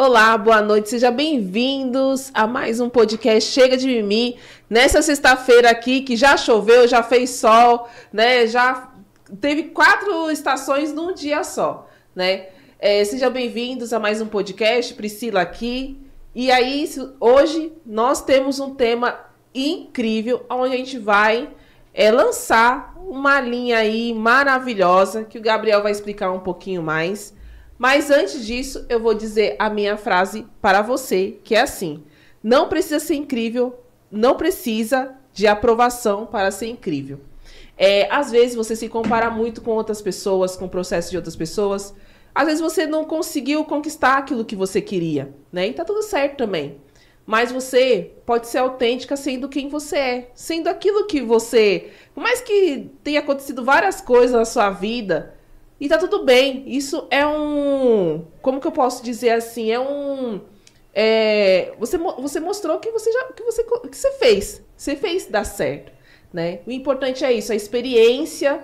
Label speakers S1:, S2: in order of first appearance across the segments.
S1: Olá, boa noite, sejam bem-vindos a mais um podcast Chega de Mimimi. Nessa sexta-feira aqui, que já choveu, já fez sol, né? Já teve 4 estações num dia só, né? Sejam bem-vindos a mais um podcast, Priscila aqui. E aí, hoje nós temos um tema incrível, onde a gente vai lançar uma linha aí maravilhosa, que o Gabriel vai explicar um pouquinho mais. Mas antes disso, eu vou dizer a minha frase para você, que é assim: não precisa ser incrível, não precisa de aprovação para ser incrível. Às vezes você se compara muito com outras pessoas, com o processo de outras pessoas. Às vezes você não conseguiu conquistar aquilo que você queria, né? E tá tudo certo também. Mas você pode ser autêntica sendo quem você é, sendo aquilo que você... Por mais que tenha acontecido várias coisas na sua vida... E tá tudo bem. Isso é um... Como que eu posso dizer assim? Você mostrou que você fez. Você fez dar certo, né? O importante é isso. A experiência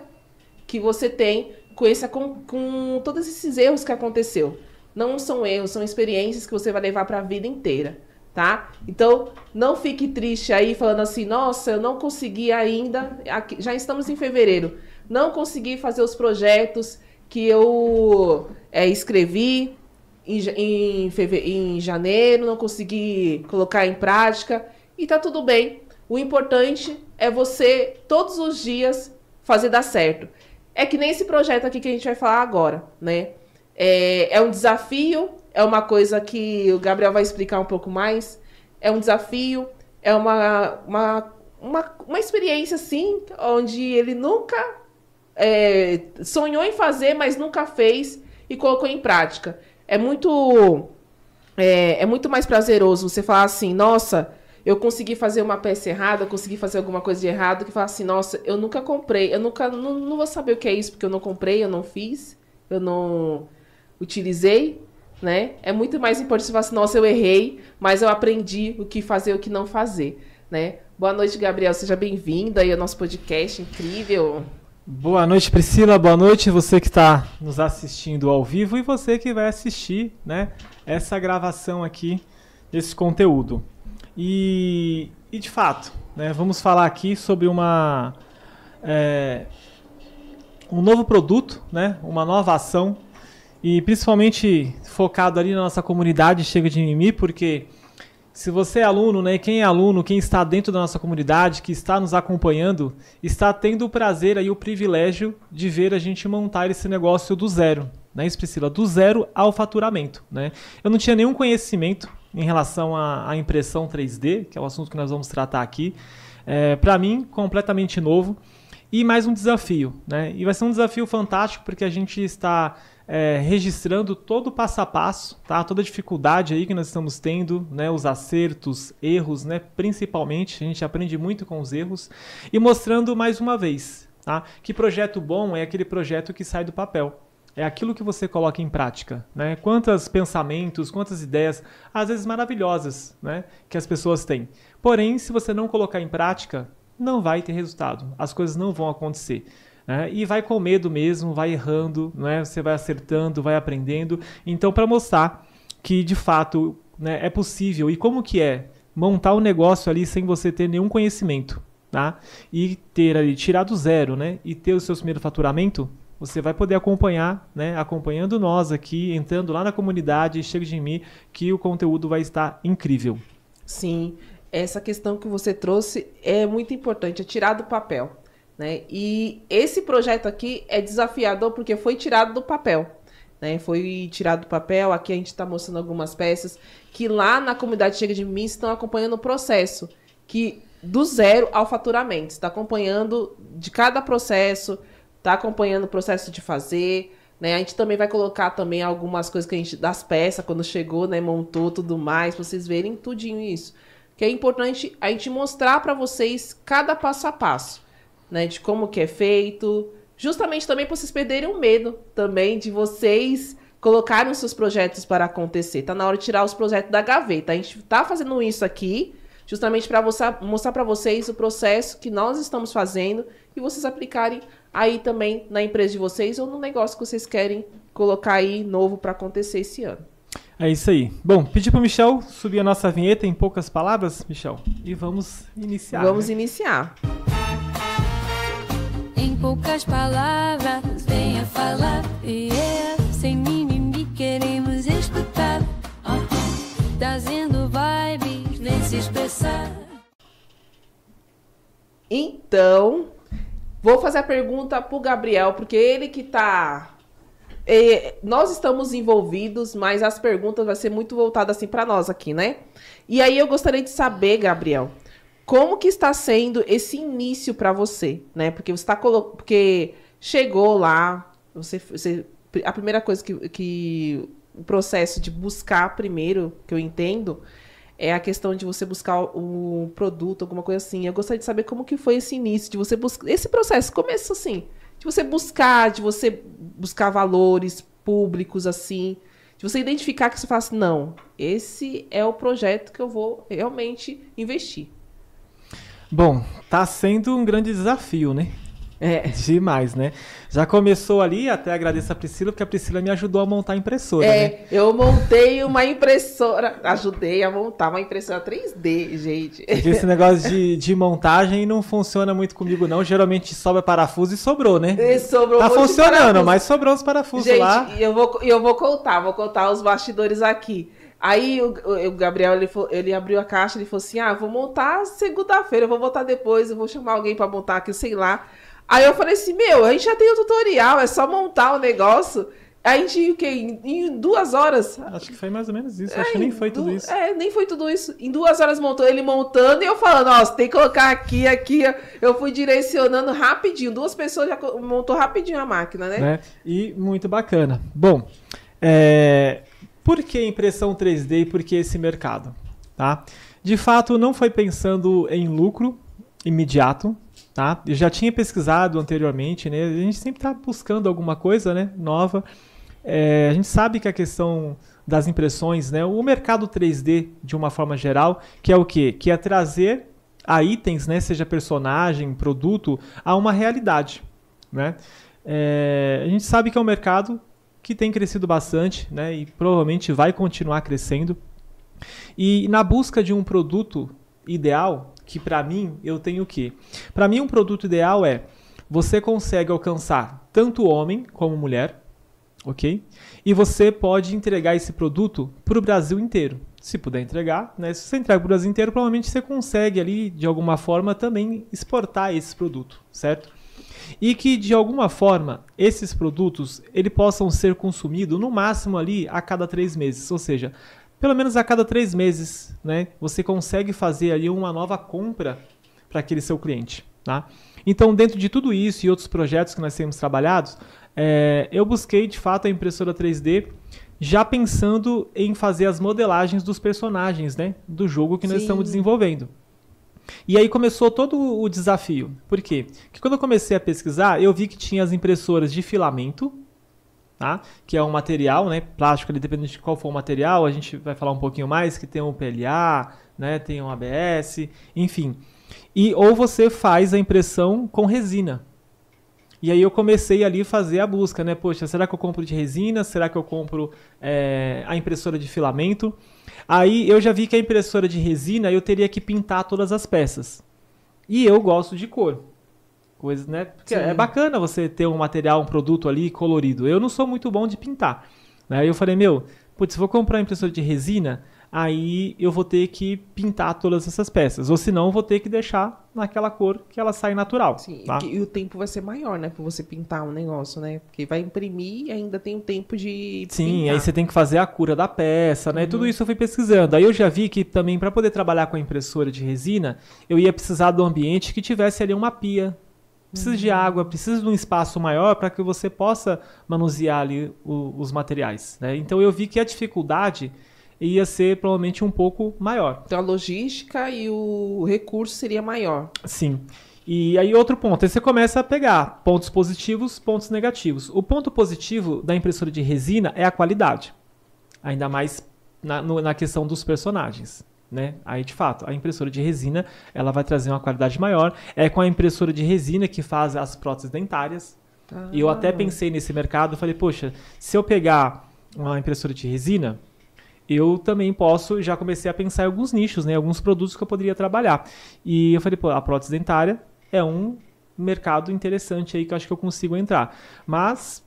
S1: que você tem com todos esses erros que aconteceu. Não são erros, são experiências que você vai levar para a vida inteira, tá? Então, não fique triste aí falando assim: nossa, eu não consegui ainda... Já estamos em fevereiro. Não consegui fazer os projetos que eu escrevi em janeiro, não consegui colocar em prática, e tá tudo bem. O importante é você, todos os dias, fazer dar certo. É que nem esse projeto aqui que a gente vai falar agora, né? É um desafio, é uma coisa que o Gabriel vai explicar um pouco mais. É um desafio, é uma experiência, assim, onde ele nunca... sonhou em fazer, mas nunca fez e colocou em prática. É muito mais prazeroso você falar assim: nossa, eu consegui fazer uma peça errada, eu consegui fazer alguma coisa de errado, que falar assim: nossa, eu nunca comprei, não vou saber o que é isso, porque eu não comprei, eu não fiz, eu não utilizei, né? É muito mais importante você falar assim: nossa, eu errei, mas eu aprendi o que fazer e o que não fazer, né? Boa noite, Gabriel, seja bem-vindo aí ao nosso podcast incrível.
S2: Boa noite, Priscila. Boa noite, você que está nos assistindo ao vivo e você que vai assistir, né, essa gravação aqui, esse conteúdo. E de fato, né, vamos falar aqui sobre um novo produto, né, uma nova ação, e principalmente focado ali na nossa comunidade Chega de Mimimi, porque... se você é aluno, né, quem é aluno, quem está dentro da nossa comunidade, que está nos acompanhando, está tendo o prazer e o privilégio de ver a gente montar esse negócio do zero, né, Priscila? Do zero ao faturamento, né? Eu não tinha nenhum conhecimento em relação à impressão 3D, que é o assunto que nós vamos tratar aqui. Para mim, completamente novo. E mais um desafio, né? E vai ser um desafio fantástico porque a gente está... registrando todo o passo a passo, tá? Toda a dificuldade aí que nós estamos tendo, né? Os acertos, erros, né? Principalmente, a gente aprende muito com os erros, e mostrando mais uma vez, tá? Que projeto bom é aquele projeto que sai do papel. É aquilo que você coloca em prática, né? Quantos pensamentos, quantas ideias, às vezes maravilhosas, né? Que as pessoas têm. Porém, se você não colocar em prática, não vai ter resultado. As coisas não vão acontecer. E vai com medo mesmo, vai errando, né? Você vai acertando, vai aprendendo. Então, para mostrar que, de fato, né, é possível, e como que é montar um negócio ali sem você ter nenhum conhecimento, tá? E ter ali, tirar do zero, né? E ter o seu primeiro faturamento, você vai poder acompanhar, né? Acompanhando nós aqui, entrando lá na comunidade, Chega de Mim, que o conteúdo vai estar incrível.
S1: Sim, essa questão que você trouxe é muito importante, é tirar do papel. Né? E esse projeto aqui é desafiador porque foi tirado do papel, né? Foi tirado do papel. Aqui a gente está mostrando algumas peças que lá na comunidade Chega de Mim estão acompanhando o processo, que do zero ao faturamento, está acompanhando de cada processo, está acompanhando o processo de fazer, né? A gente também vai colocar também algumas coisas que a gente, das peças, quando chegou, né, montou tudo mais, para vocês verem tudinho isso. Que é importante a gente mostrar para vocês cada passo a passo, né, de como que é feito, justamente também para vocês perderem o medo também de vocês colocarem os seus projetos para acontecer. Tá na hora de tirar os projetos da gaveta. A gente tá fazendo isso aqui justamente para mostrar para vocês o processo que nós estamos fazendo e vocês aplicarem aí também na empresa de vocês ou no negócio que vocês querem colocar aí novo para acontecer esse ano.
S2: É isso aí. Bom, pedi pro Michel subir a nossa vinheta em poucas palavras, Michel, e vamos iniciar.
S1: Vamos iniciar.
S3: Em poucas palavras, venha falar. Sem mimimi, queremos escutar. Trazendo vibes, vem se expressar.
S1: Então, vou fazer a pergunta pro Gabriel, porque ele que tá... nós estamos envolvidos, mas as perguntas vão ser muito voltadas assim para nós aqui, né? E aí eu gostaria de saber, Gabriel, como que está sendo esse início para você, né? Porque você porque chegou lá, a primeira coisa que o processo de buscar primeiro, que eu entendo, é a questão de você buscar o produto, alguma coisa assim. Eu gostaria de saber como que foi esse início, de você buscar esse processo, começo assim, de você buscar valores públicos, assim, de você identificar que você fala assim, não, esse é o projeto que eu vou realmente investir.
S2: Bom, tá sendo um grande desafio, né?
S1: É.
S2: Demais, né? Já começou ali, até agradeço a Priscila, porque a Priscila me ajudou a montar a impressora, né?
S1: Eu montei uma impressora, ajudei a montar uma impressora 3D, gente.
S2: Porque esse negócio de montagem não funciona muito comigo, não. Geralmente sobra parafuso e sobrou, né?
S1: Sobrou
S2: tá funcionando, mas sobrou os parafusos
S1: gente,
S2: lá.
S1: Eu vou contar os bastidores aqui. Aí o Gabriel, ele abriu a caixa, ele falou assim, vou montar segunda-feira, eu vou montar depois, eu vou chamar alguém pra montar aqui, sei lá. Aí eu falei assim, a gente já tem o tutorial, é só montar o negócio. A gente, o quê? Em 2 horas?
S2: Acho que foi mais ou menos isso, acho que nem foi tudo isso.
S1: Nem foi tudo isso. Em 2 horas ele montando e eu falando, você tem que colocar aqui. Eu fui direcionando rapidinho. 2 pessoas já montou rapidinho a máquina, né?
S2: E muito bacana. Bom, por que impressão 3D e por que esse mercado? Tá? De fato, não foi pensando em lucro imediato. Tá? Eu já tinha pesquisado anteriormente, né? A gente sempre está buscando alguma coisa, né, nova. A gente sabe que a questão das impressões, né, o mercado 3D, de uma forma geral, que é o quê? Que é trazer a itens, né, seja personagem, produto, a uma realidade. Né? A gente sabe que é um mercado que tem crescido bastante, né, e provavelmente vai continuar crescendo. E na busca de um produto ideal, que para mim, eu tenho o quê? Para mim, um produto ideal você consegue alcançar tanto homem como mulher, ok? E você pode entregar esse produto para o Brasil inteiro. Se puder entregar, né? Se você entrega para o Brasil inteiro, provavelmente você consegue ali, de alguma forma, também exportar esse produto, certo? E que, de alguma forma, esses produtos, eles possam ser consumidos, no máximo ali, a cada 3 meses. Ou seja, pelo menos a cada 3 meses, né, você consegue fazer ali uma nova compra para aquele seu cliente. Tá? Então, dentro de tudo isso e outros projetos que nós temos trabalhados, eu busquei, de fato, a impressora 3D já pensando em fazer as modelagens dos personagens, né, do jogo que nós estamos desenvolvendo. E aí começou todo o desafio. Por quê? Porque quando eu comecei a pesquisar, eu vi que tinha as impressoras de filamento, tá? Que é um material, né, plástico, ali, dependendo de qual for o material, a gente vai falar um pouquinho mais, que tem um PLA, né, tem um ABS, enfim. Ou você faz a impressão com resina. E aí eu comecei ali a fazer a busca, né? Poxa, será que eu compro de resina? Será que eu compro a impressora de filamento? Aí eu já vi que a impressora de resina eu teria que pintar todas as peças. E eu gosto de cor. Coisa, né? Porque é bacana você ter um material, um produto ali colorido. Eu não sou muito bom de pintar. Né? Aí eu falei, se vou comprar uma impressora de resina, aí eu vou ter que pintar todas essas peças. Ou senão eu vou ter que deixar naquela cor que ela sai natural.
S1: Sim,
S2: tá?
S1: E o tempo vai ser maior, né? Pra você pintar um negócio, né? Porque vai imprimir e ainda tem um tempo de
S2: Sim,
S1: pintar.
S2: Aí você tem que fazer a cura da peça, né? Tudo isso eu fui pesquisando. Aí eu já vi que também para poder trabalhar com a impressora de resina, eu ia precisar de um ambiente que tivesse ali uma pia. Precisa de água, precisa de um espaço maior para que você possa manusear ali os materiais. Né? Então eu vi que a dificuldade ia ser provavelmente um pouco maior.
S1: Então a logística e o recurso seria maior.
S2: Sim. E aí outro ponto, aí você começa a pegar pontos positivos, pontos negativos. O ponto positivo da impressora de resina é a qualidade. Ainda mais na questão dos personagens. Né? Aí de fato, a impressora de resina ela vai trazer uma qualidade maior. É com a impressora de resina que faz as próteses dentárias. E eu até pensei nesse mercado, falei, poxa, se eu pegar uma impressora de resina, eu também posso, já comecei a pensar em alguns nichos, né, alguns produtos que eu poderia trabalhar. E eu falei, pô, a prótese dentária é um mercado interessante aí que eu acho que eu consigo entrar. Mas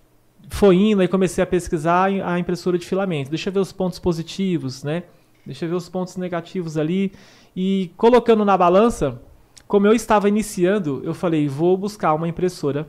S2: foi indo, aí comecei a pesquisar a impressora de filamento. Deixa eu ver os pontos positivos, né? Deixa eu ver os pontos negativos ali. E colocando na balança, como eu estava iniciando, eu falei, vou buscar uma impressora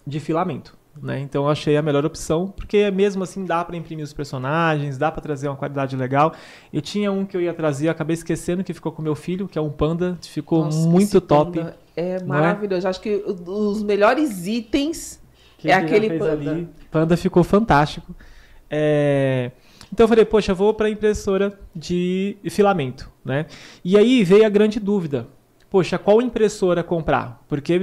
S2: de filamento. Né? Então eu achei a melhor opção, porque mesmo assim dá para imprimir os personagens, dá para trazer uma qualidade legal. Eu tinha um que eu ia trazer, eu acabei esquecendo, que ficou com meu filho, que é um panda, ficou
S1: Nossa,
S2: muito
S1: esse
S2: top.
S1: panda é maravilhoso. Acho que os melhores itens
S2: Que
S1: é
S2: ele já
S1: aquele
S2: fez
S1: panda.
S2: ali. Panda ficou fantástico. Então eu falei, poxa, eu vou para impressora de filamento, né? E aí veio a grande dúvida. Poxa, qual impressora comprar? Porque, aí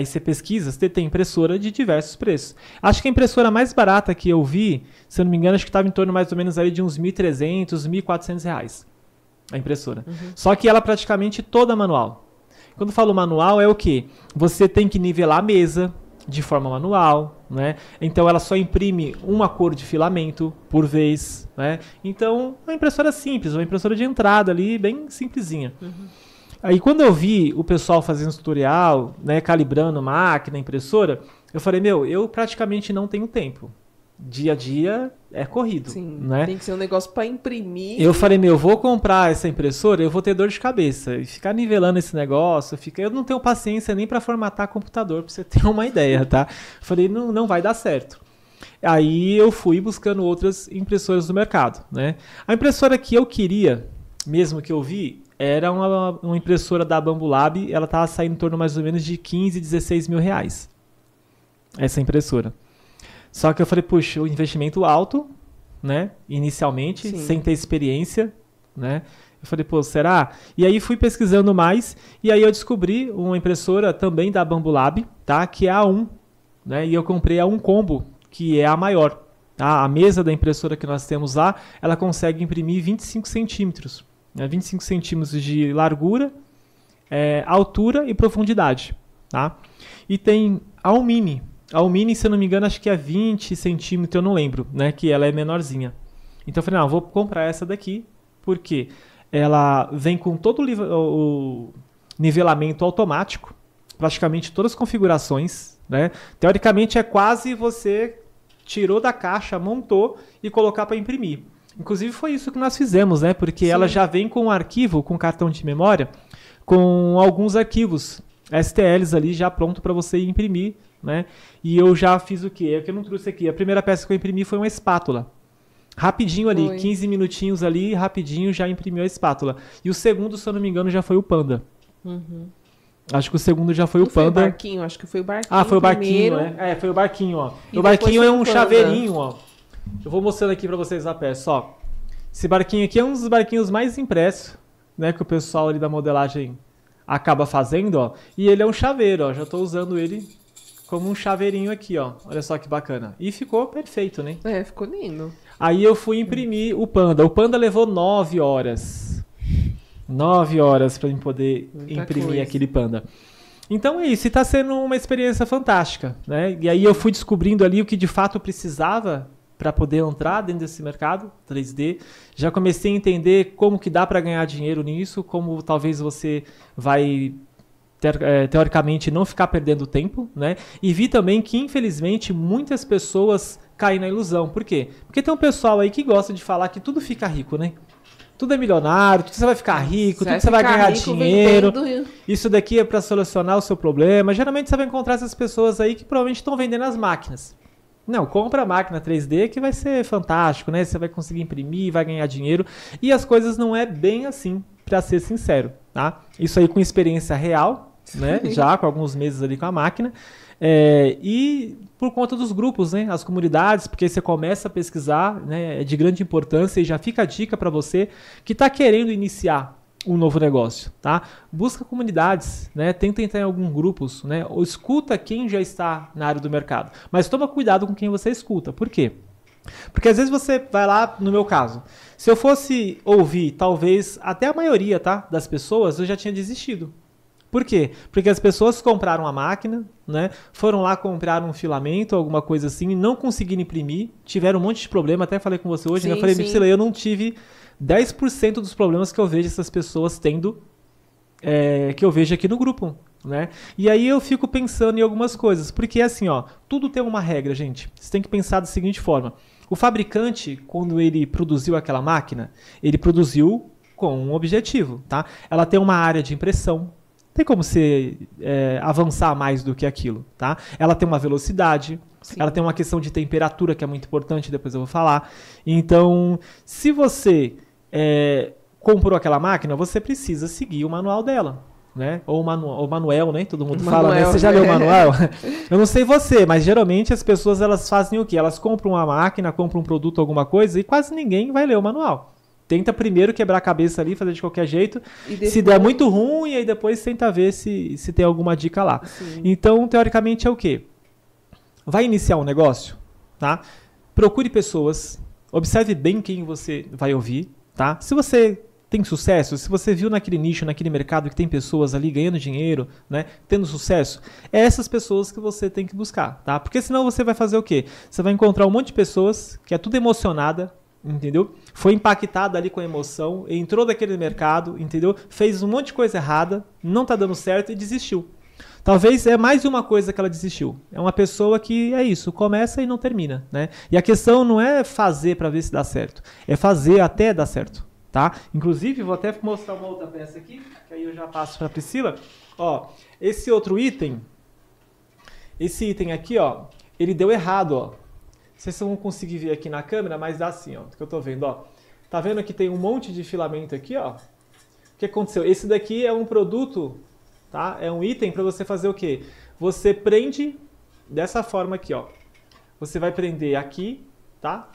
S2: você pesquisa, você tem impressora de diversos preços. Acho que a impressora mais barata que eu vi, se eu não me engano, acho que estava em torno mais ou menos ali de uns R$1.300, R$1.400 a impressora. Só que ela praticamente toda manual. Quando eu falo manual, é o quê? Você tem que nivelar a mesa de forma manual, né? Então ela só imprime uma cor de filamento por vez, né? Então, uma impressora simples, uma impressora de entrada ali, bem simplesinha. Aí quando eu vi o pessoal fazendo tutorial, né, calibrando máquina, impressora, eu falei, eu praticamente não tenho tempo. Dia a dia é corrido,
S1: Sim,
S2: né?
S1: tem que ser um negócio para imprimir.
S2: Eu falei, vou comprar essa impressora, eu vou ter dor de cabeça. E ficar nivelando esse negócio, eu não tenho paciência nem para formatar computador, para você ter uma ideia, tá? Eu falei, não vai dar certo. Aí eu fui buscando outras impressoras do mercado, né? A impressora que eu queria, mesmo que eu vi, era uma impressora da Bambulab, ela estava saindo em torno mais ou menos de 15, 16 mil reais. Essa impressora. Só que eu falei, puxa, o investimento alto, né? Inicialmente,
S1: Sim.
S2: sem ter experiência, né? Eu falei, pô, será? E aí fui pesquisando mais, e aí eu descobri uma impressora também da Bambulab, tá? Que é a A1, né? E eu comprei a A1 Combo, que é a maior. Tá? A mesa da impressora que nós temos lá, ela consegue imprimir 25 centímetros. 25 centímetros de largura, altura e profundidade. Tá? E tem a Mini. A Mini, se eu não me engano, acho que é 20 centímetros, eu não lembro, né? Que ela é menorzinha. Então eu falei, vou comprar essa daqui, porque ela vem com todo o nivelamento automático, praticamente todas as configurações. Né? Teoricamente é quase você tirou da caixa, montou e colocar para imprimir. Inclusive foi isso que nós fizemos, né? Porque ela já vem com um arquivo, com cartão de memória, com alguns arquivos STLs ali já pronto para você imprimir, né? E eu já fiz o quê? É o que eu não trouxe aqui. A primeira peça que eu imprimi foi uma espátula. Rapidinho ali, 15 minutinhos ali, rapidinho já imprimiu a espátula. E o segundo, se eu não me engano, já foi o Panda. Acho que o segundo já foi o Panda.
S1: Foi o barquinho, acho que foi o barquinho.
S2: Foi o barquinho,
S1: primeiro.
S2: foi o barquinho, ó.
S1: E
S2: O barquinho é um
S1: Panda.
S2: chaveirinho, ó. Eu vou mostrando aqui pra vocês a peça, ó. Esse barquinho aqui é um dos barquinhos mais impressos, né, que o pessoal ali da modelagem acaba fazendo, ó. E ele é um chaveiro, ó. Já tô usando ele como um chaveirinho aqui, ó. Olha só que bacana. E ficou perfeito, né?
S1: Ficou lindo.
S2: Aí eu fui imprimir o Panda. O Panda levou 9 horas. 9 horas para eu poder imprimir aquele Panda. Então é isso, e está sendo uma experiência fantástica, né? E aí eu fui descobrindo ali o que de fato eu precisava para poder entrar dentro desse mercado 3D. Já comecei a entender como que dá para ganhar dinheiro nisso, como talvez você vai teoricamente não ficar perdendo tempo, né? E vi também que infelizmente muitas pessoas caem na ilusão. Por quê? Porque tem um pessoal aí que gosta de falar que tudo fica rico, né? Tudo é milionário, tudo você vai ficar rico, tudo você vai ganhar dinheiro. Isso daqui é para solucionar o seu problema. Geralmente você vai encontrar essas pessoas aí que provavelmente estão vendendo as máquinas. Não, compra a máquina 3D que vai ser fantástico, né? Você vai conseguir imprimir, vai ganhar dinheiro. E as coisas não é bem assim, para ser sincero, tá? Isso aí com experiência real, né? Já com alguns meses ali com a máquina. E por conta dos grupos, né? As comunidades, porque você começa a pesquisar, né? É de grande importância e já fica a dica para você que está querendo iniciar um novo negócio, tá? Busca comunidades, né? Tenta entrar em alguns grupos, né? Ou escuta quem já está na área do mercado. Mas toma cuidado com quem você escuta. Por quê? Porque às vezes você vai lá, no meu caso, se eu fosse ouvir, talvez, até a maioria, tá? Das pessoas, eu já tinha desistido. Por quê? Porque as pessoas compraram a máquina, né? Foram lá comprar um filamento, alguma coisa assim, não conseguiram imprimir, tiveram um monte de problema, até falei com você hoje, né? Eu falei, Priscila, eu não tive 10% dos problemas que eu vejo essas pessoas tendo, que eu vejo aqui no grupo, né? E aí eu fico pensando em algumas coisas, porque assim, ó, tudo tem uma regra, gente. Você tem que pensar da seguinte forma. O fabricante, quando ele produziu aquela máquina, ele produziu com um objetivo, tá? Ela tem uma área de impressão, tem como você avançar mais do que aquilo, tá? Ela tem uma velocidade, sim, ela tem uma questão de temperatura que é muito importante, depois eu vou falar. Então, se você comprou aquela máquina, você precisa seguir o manual dela, né? Ou o manual, né? Todo mundo fala, né? Você já leu o manual? Eu não sei você, mas geralmente as pessoas elas fazem o quê? Elas compram uma máquina, compram um produto, alguma coisa, e quase ninguém vai ler o manual. Tenta primeiro quebrar a cabeça ali, fazer de qualquer jeito. Depois... Se der muito ruim, aí depois tenta ver se tem alguma dica lá. Sim. Então, teoricamente, é o quê? Vai iniciar um negócio, tá? Procure pessoas, observe bem quem você vai ouvir, tá? Se você tem sucesso, se você viu naquele nicho, naquele mercado que tem pessoas ali ganhando dinheiro, né, tendo sucesso, é essas pessoas que você tem que buscar, tá? Porque senão você vai fazer o quê? Você vai encontrar um monte de pessoas que é tudo emocionada, entendeu? Foi impactada ali com a emoção, entrou naquele mercado, entendeu? Fez um monte de coisa errada, não tá dando certo e desistiu. Talvez é mais de uma coisa que ela desistiu. É uma pessoa que é isso, começa e não termina, né? E a questão não é fazer para ver se dá certo, é fazer até dar certo, tá? Inclusive, vou até mostrar uma outra peça aqui, que aí eu já passo para a Priscila. Ó, esse outro item, esse item aqui, ó, ele deu errado, ó. Vocês vão conseguir ver aqui na câmera, mas dá assim, ó, que eu tô vendo, ó. Tá vendo que tem um monte de filamento aqui, ó? O que aconteceu? Esse daqui é um produto, tá? É um item para você fazer o quê? Você prende dessa forma aqui, ó. Você vai prender aqui, tá?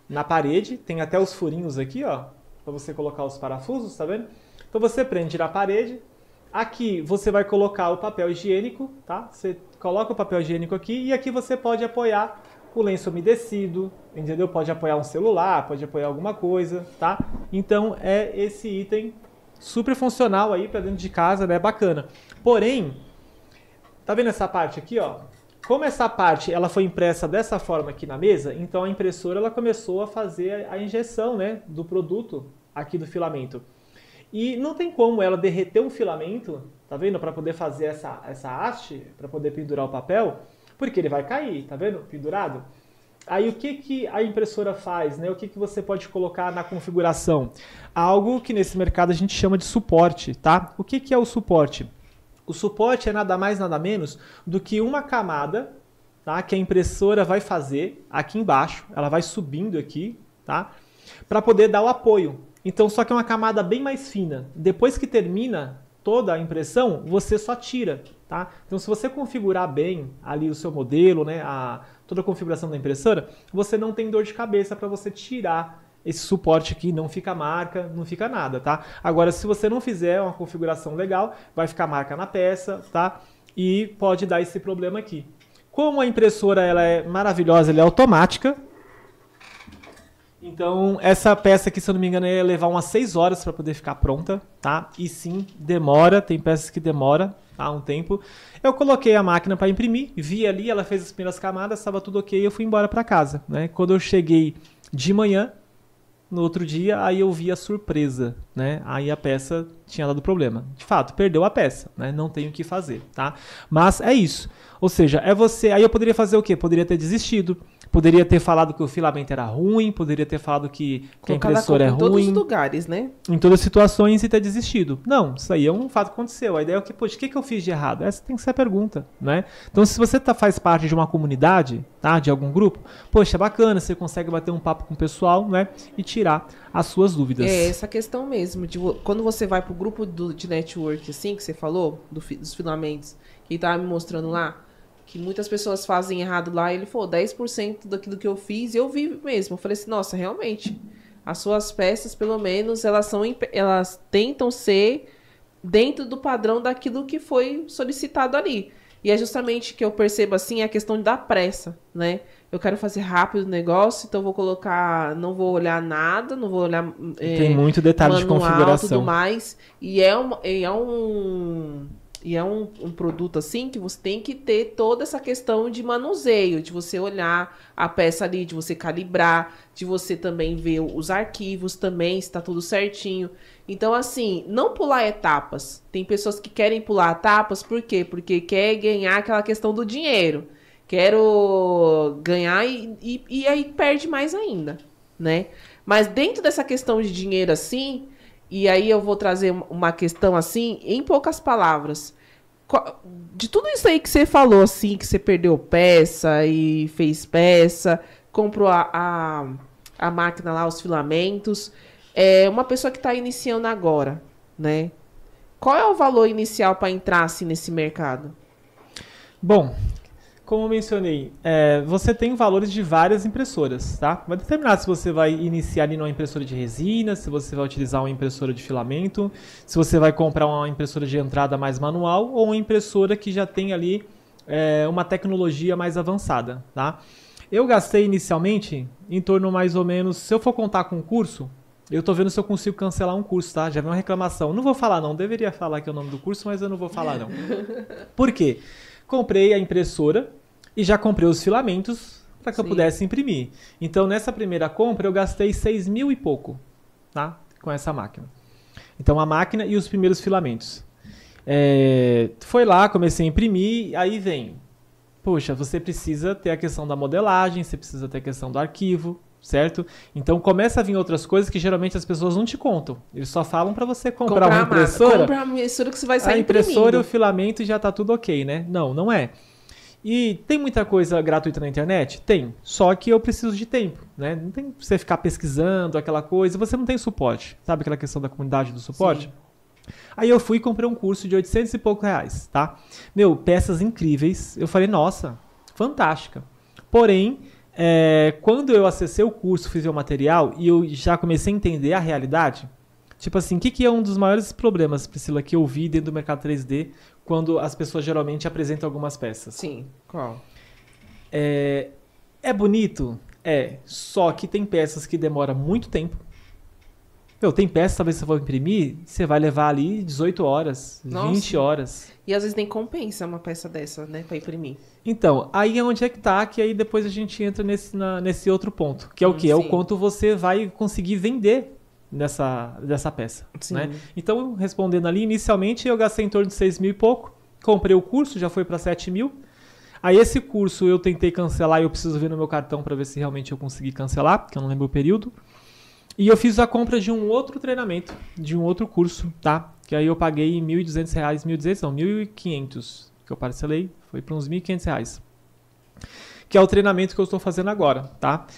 S2: Na parede, tem até os furinhos aqui, ó, para você colocar os parafusos, tá vendo? Então você prende na parede. Aqui você vai colocar o papel higiênico, tá? Você coloca o papel higiênico aqui e aqui você pode apoiar o lenço umedecido, entendeu? Pode apoiar um celular, pode apoiar alguma coisa, tá? Então é esse item super funcional aí para dentro de casa, né? Bacana. Porém, tá vendo essa parte aqui, ó? Como essa parte ela foi impressa dessa forma aqui na mesa, então a impressora ela começou a fazer a injeção, né, do produto aqui do filamento. E não tem como ela derreter um filamento, tá vendo? Para poder fazer essa haste, para poder pendurar o papel, porque ele vai cair, tá vendo? Pendurado. Aí o que a impressora faz, né? O que você pode colocar na configuração? Algo que nesse mercado a gente chama de suporte, tá? O que é o suporte? O suporte é nada mais, nada menos do que uma camada, tá? Que a impressora vai fazer aqui embaixo, ela vai subindo aqui, tá? Para poder dar o apoio. Então, só que é uma camada bem mais fina. Depois que termina toda a impressão, você só tira, tá? Então, se você configurar bem ali o seu modelo, né, toda a configuração da impressora, você não tem dor de cabeça para você tirar esse suporte aqui, não fica marca, não fica nada, tá? Agora, se você não fizer uma configuração legal, vai ficar marca na peça, tá? E pode dar esse problema aqui. Como a impressora ela é maravilhosa, ela é automática, então essa peça aqui, se eu não me engano, ia levar umas 6 horas para poder ficar pronta, tá? E sim, demora, tem peças que demora, tá? Um tempo. Eu coloquei a máquina para imprimir, vi ali, ela fez as primeiras camadas, estava tudo ok, eu fui embora para casa, né? Quando eu cheguei de manhã, no outro dia, aí eu vi a surpresa, né? Aí a peça tinha dado problema. De fato, perdeu a peça, né? Não tem o que fazer, tá? Mas é isso. Ou seja, é você... Aí eu poderia fazer o quê? Poderia ter desistido, poderia ter falado que o filamento era ruim, poderia ter falado que a impressora é ruim. Em
S1: todos os lugares, né?
S2: Em todas as situações e ter desistido. Não, isso aí é um fato que aconteceu. A ideia é o que, poxa, o que eu fiz de errado? Essa tem que ser a pergunta, né? Então, se você faz parte de uma comunidade, tá? De algum grupo, poxa, bacana, você consegue bater um papo com o pessoal, né? E tirar as suas dúvidas.
S1: É essa questão mesmo. Quando você vai pro grupo de network, assim, que você falou, dos filamentos, que tava me mostrando lá, que muitas pessoas fazem errado lá, ele falou 10% daquilo que eu fiz, eu vi mesmo. Eu falei assim, nossa, realmente, as suas peças, pelo menos, elas tentam ser dentro do padrão daquilo que foi solicitado ali. E é justamente que eu percebo, assim, a questão da pressa, né? Eu quero fazer rápido o negócio, então eu vou colocar, não vou olhar nada, não vou olhar
S2: tem muito detalhe
S1: manual,
S2: de configuração.
S1: Tudo mais. E é um E é um produto assim que você tem que ter toda essa questão de manuseio, de você olhar a peça ali, de você calibrar, de você também ver os arquivos também, se tá tudo certinho. Então, assim, não pular etapas. Tem pessoas que querem pular etapas, por quê? Porque quer ganhar aquela questão do dinheiro. Quero ganhar e aí perde mais ainda, né? Mas dentro dessa questão de dinheiro assim, e aí eu vou trazer uma questão assim, em poucas palavras. De tudo isso aí que você falou, assim, que você perdeu peça e fez peça, comprou a máquina lá, os filamentos, uma pessoa que está iniciando agora, né? Qual é o valor inicial para entrar assim nesse mercado?
S2: Bom, como eu mencionei, você tem valores de várias impressoras, tá? Vai determinar se você vai iniciar ali numa impressora de resina, se você vai utilizar uma impressora de filamento, se você vai comprar uma impressora de entrada mais manual ou uma impressora que já tem ali uma tecnologia mais avançada, tá? Eu gastei inicialmente em torno mais ou menos, se eu for contar com um curso, eu tô vendo se eu consigo cancelar um curso, tá? Já veio uma reclamação. Não vou falar não, deveria falar aqui o nome do curso, mas eu não vou falar não. Por quê? Comprei a impressora e já comprei os filamentos para que eu pudesse imprimir. Então, nessa primeira compra, eu gastei 6 mil e pouco, tá? Com essa máquina. Então, a máquina e os primeiros filamentos. Foi lá, comecei a imprimir, aí vem. Poxa, você precisa ter a questão da modelagem, você precisa ter a questão do arquivo, certo? Então, começa a vir outras coisas que geralmente as pessoas não te contam. Eles só falam para você comprar uma impressora.
S1: Comprar uma impressora que você vai sair
S2: a impressora
S1: imprimindo.
S2: e o filamento já tá tudo ok, né? Não, não é. E tem muita coisa gratuita na internet? Tem. Só que eu preciso de tempo, né? Não tem pra você ficar pesquisando aquela coisa. Você não tem suporte. Sabe aquela questão da comunidade do suporte? Sim. Aí eu fui e comprei um curso de 800 e poucos reais, tá? Meu, peças incríveis. Eu falei, nossa, fantástica. Porém, quando eu acessei o curso, fiz o material e eu já comecei a entender a realidade, tipo assim, o que é um dos maiores problemas, Priscila, que eu vi dentro do mercado 3D quando as pessoas geralmente apresentam algumas peças?
S1: Sim, qual?
S2: É bonito? Só que tem peças que demoram muito tempo. Tem peças, talvez você for imprimir, você vai levar ali 18 horas, Nossa. 20 horas.
S1: E às vezes nem compensa uma peça dessa, né, pra imprimir.
S2: Então, aí é onde é que tá, que aí depois a gente entra nesse outro ponto, que é o quê? É o quanto você vai conseguir vender dessa peça, né? Então, respondendo ali, inicialmente eu gastei em torno de 6 mil e pouco, comprei o curso, já foi para 7 mil. Aí esse curso eu tentei cancelar e eu preciso ver no meu cartão para ver se realmente eu consegui cancelar, porque eu não lembro o período. E eu fiz a compra de um outro treinamento, de um outro curso, tá? Que aí eu paguei R$ 1.200, 1.200 não, 1.500, que eu parcelei, foi para uns R$ 1.500. Que é o treinamento que eu estou fazendo agora, tá?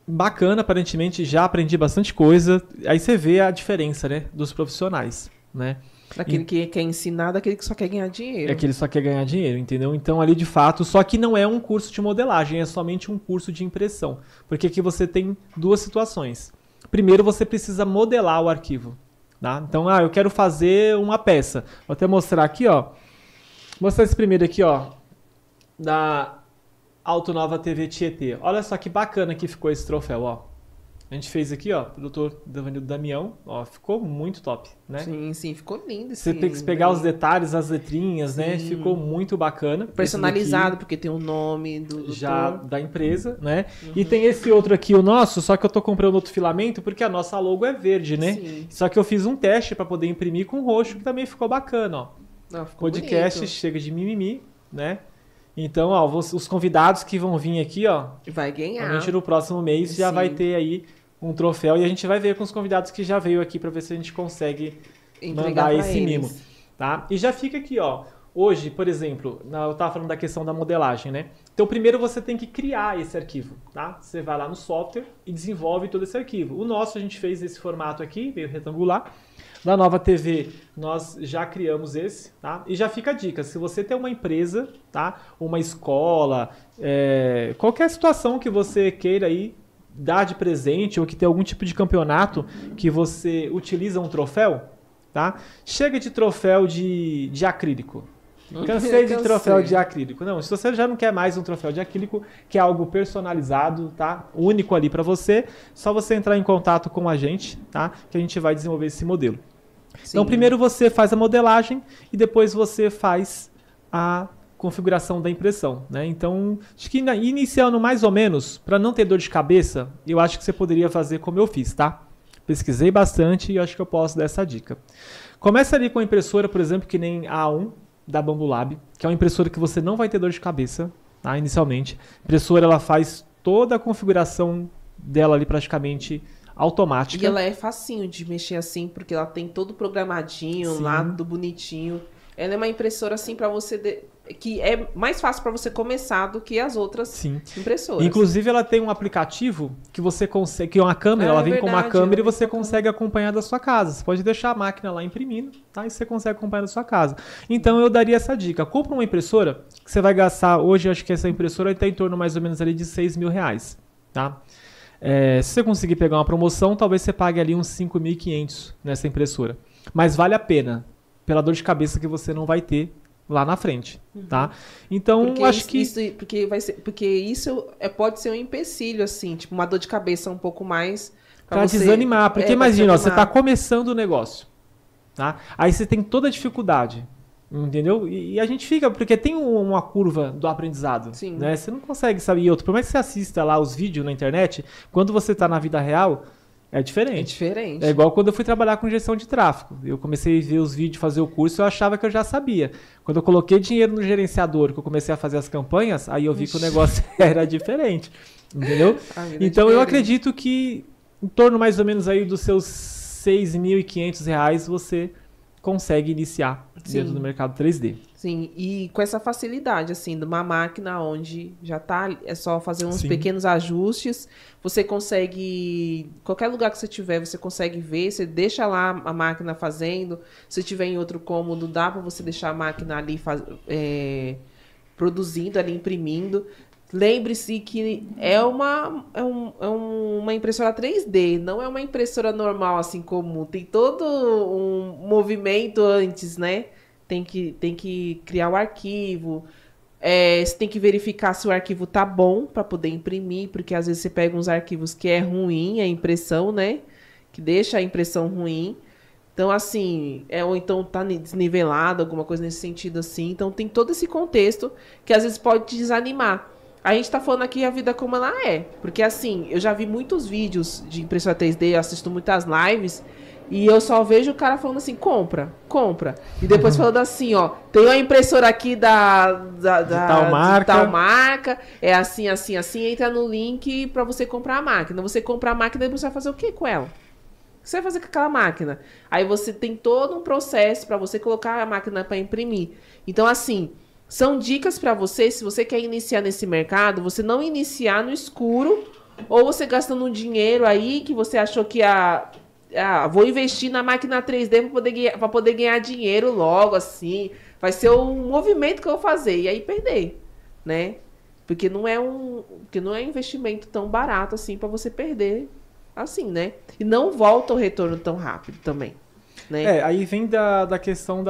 S2: Bacana, aparentemente, já aprendi bastante coisa. Aí você vê a diferença, né, dos profissionais, né?
S1: Daquele que quer ensinar, daquele que só quer ganhar dinheiro.
S2: É que ele só quer ganhar dinheiro, entendeu? Então, ali, de fato, só que não é um curso de modelagem, é somente um curso de impressão. Porque aqui você tem duas situações. Primeiro, você precisa modelar o arquivo, tá? Então, eu quero fazer uma peça. Vou até mostrar aqui, ó. Vou mostrar esse primeiro aqui, ó, da Autonova TV Tietê. Olha só que bacana que ficou esse troféu, ó. A gente fez aqui, ó, produtor Damião, ó, ficou muito top, né?
S1: Sim, ficou lindo.
S2: Você tem que pegar os detalhes, as letrinhas, né? Ficou muito bacana.
S1: Personalizado, porque tem o nome do
S2: já da empresa, né? E tem esse outro aqui, o nosso, só que eu tô comprando outro filamento porque a nossa logo é verde, né? Sim. Só que eu fiz um teste para poder imprimir com roxo, que também ficou bacana, ó.
S1: Ficou
S2: podcast bonito. Chega de mimimi, né? Então, ó, os convidados que vão vir aqui, ó,
S1: vai ganhar.
S2: A gente no próximo mês já vai ter aí um troféu e a gente vai ver com os convidados que já veio aqui para ver se a gente consegue mandar esse mimo, tá? E já fica aqui, ó. Hoje, por exemplo, eu tava falando da questão da modelagem, né? Então, primeiro você tem que criar esse arquivo, tá? Você vai lá no software e desenvolve todo esse arquivo. O nosso a gente fez esse formato aqui, meio retangular. Da Nova TV, nós já criamos esse, tá? E já fica a dica, se você tem uma empresa, tá? Uma escola, qualquer situação que você queira aí dar de presente ou que tem algum tipo de campeonato que você utiliza um troféu, tá? Chega de troféu de acrílico. Cansei de troféu de acrílico. Não, se você já não quer mais um troféu de acrílico, que é algo personalizado, tá? Único ali para você, só você entrar em contato com a gente, tá? Que a gente vai desenvolver esse modelo. Então,
S1: Sim.
S2: primeiro você faz a modelagem e depois você faz a configuração da impressão, né? Então, acho que iniciando mais ou menos, para não ter dor de cabeça, eu acho que você poderia fazer como eu fiz, tá? Pesquisei bastante e acho que eu posso dar essa dica. Começa ali com a impressora, por exemplo, que nem a A1 da Bambu Lab, que é uma impressora que você não vai ter dor de cabeça, tá? Inicialmente. A impressora, ela faz toda a configuração dela ali praticamente automática.
S1: E ela é facinho de mexer assim, porque ela tem todo programadinho,
S2: Sim.
S1: lá do bonitinho. Ela é uma impressora assim para você que é mais fácil para você começar do que as outras
S2: Sim.
S1: impressoras.
S2: Inclusive, ela tem um aplicativo que você consegue, que é uma câmera,
S1: Ah,
S2: ela
S1: é
S2: vem com uma
S1: verdade,
S2: câmera e
S1: ela vem
S2: você
S1: com a
S2: consegue acompanhar da sua casa. Você pode deixar a máquina lá imprimindo, tá? E você consegue acompanhar da sua casa. Então, eu daria essa dica. Compra uma impressora que você vai gastar, hoje, acho que essa impressora está em torno mais ou menos ali de R$6.000, tá? Se você conseguir pegar uma promoção, talvez você pague ali uns 5.500 nessa impressora. Mas vale a pena, pela dor de cabeça que você não vai ter lá na frente, tá? Então,
S1: Porque
S2: acho que...
S1: porque isso pode ser um empecilho, assim, tipo, uma dor de cabeça um pouco mais
S2: Pra
S1: você-
S2: desanimar, porque
S1: pra
S2: imagina, ó, você
S1: desanimar.
S2: tá começando o negócio, tá? Aí você tem toda a dificuldade, entendeu? E a gente fica, porque tem uma curva do aprendizado,
S1: Sim.
S2: né? Você não consegue saber. E outro, por mais que você assista lá os vídeos na internet, quando você tá na vida real, é
S1: É
S2: diferente.
S1: diferente.
S2: É igual quando eu fui trabalhar com gestão de tráfego. Eu comecei a ver os vídeos, fazer o curso, eu achava que eu já sabia. Quando eu coloquei dinheiro no gerenciador, que eu comecei a fazer as campanhas, aí eu vi que o negócio era diferente, entendeu?
S1: A vida é
S2: Então eu
S1: diferente.
S2: acredito que em torno mais ou menos aí dos seus R$6.500 você consegue iniciar dentro
S1: Sim.
S2: do mercado 3D.
S1: Sim, e com essa facilidade, assim, de uma máquina onde já tá, é só fazer uns
S2: Sim.
S1: pequenos ajustes, você consegue, qualquer lugar que você tiver, você consegue ver, você deixa lá a máquina fazendo, se tiver em outro cômodo, dá para você deixar a máquina ali produzindo, ali imprimindo. Lembre-se que é uma impressora 3D, não é uma impressora normal, assim, comum. Tem todo um movimento antes, né? Tem que criar o arquivo. Você tem que verificar se o arquivo tá bom para poder imprimir, porque às vezes você pega uns arquivos que é ruim a impressão, né? Que deixa a impressão ruim. Então, assim, ou então tá desnivelado, alguma coisa nesse sentido assim. Então, tem todo esse contexto que às vezes pode te desanimar. A gente tá falando aqui a vida como ela é. Porque, assim, eu já vi muitos vídeos de impressora 3D, eu assisto muitas lives, e eu só vejo o cara falando assim, compra. E depois falando assim, ó, tem uma impressora aqui de tal marca, é assim, assim, assim, entra no link pra você comprar a máquina. Você compra a máquina e depois você vai fazer o quê com ela? O que você vai fazer com aquela máquina? Aí você tem todo um processo pra você colocar a máquina pra imprimir. Então, assim, são dicas pra você, se você quer iniciar nesse mercado, você não iniciar no escuro, ou você gastando um dinheiro aí que você achou que vou investir na máquina 3D para poder ganhar dinheiro logo, assim. Vai ser um movimento que eu vou fazer. E aí perder, né? Porque não é um investimento tão barato assim para você perder assim, né? E não volta o retorno tão rápido também, né?
S2: Aí vem da questão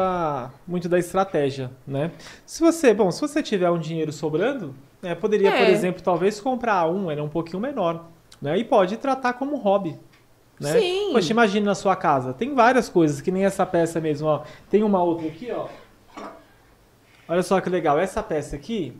S2: muito da estratégia, né? Se você tiver um dinheiro sobrando, né, poderia, por exemplo, talvez comprar era um pouquinho menor, né? E pode tratar como hobby. Né?
S1: Sim.
S2: Poxa, imagina na sua casa. Tem várias coisas, que nem essa peça mesmo, ó. Tem uma outra aqui, ó. Olha só que legal. Essa peça aqui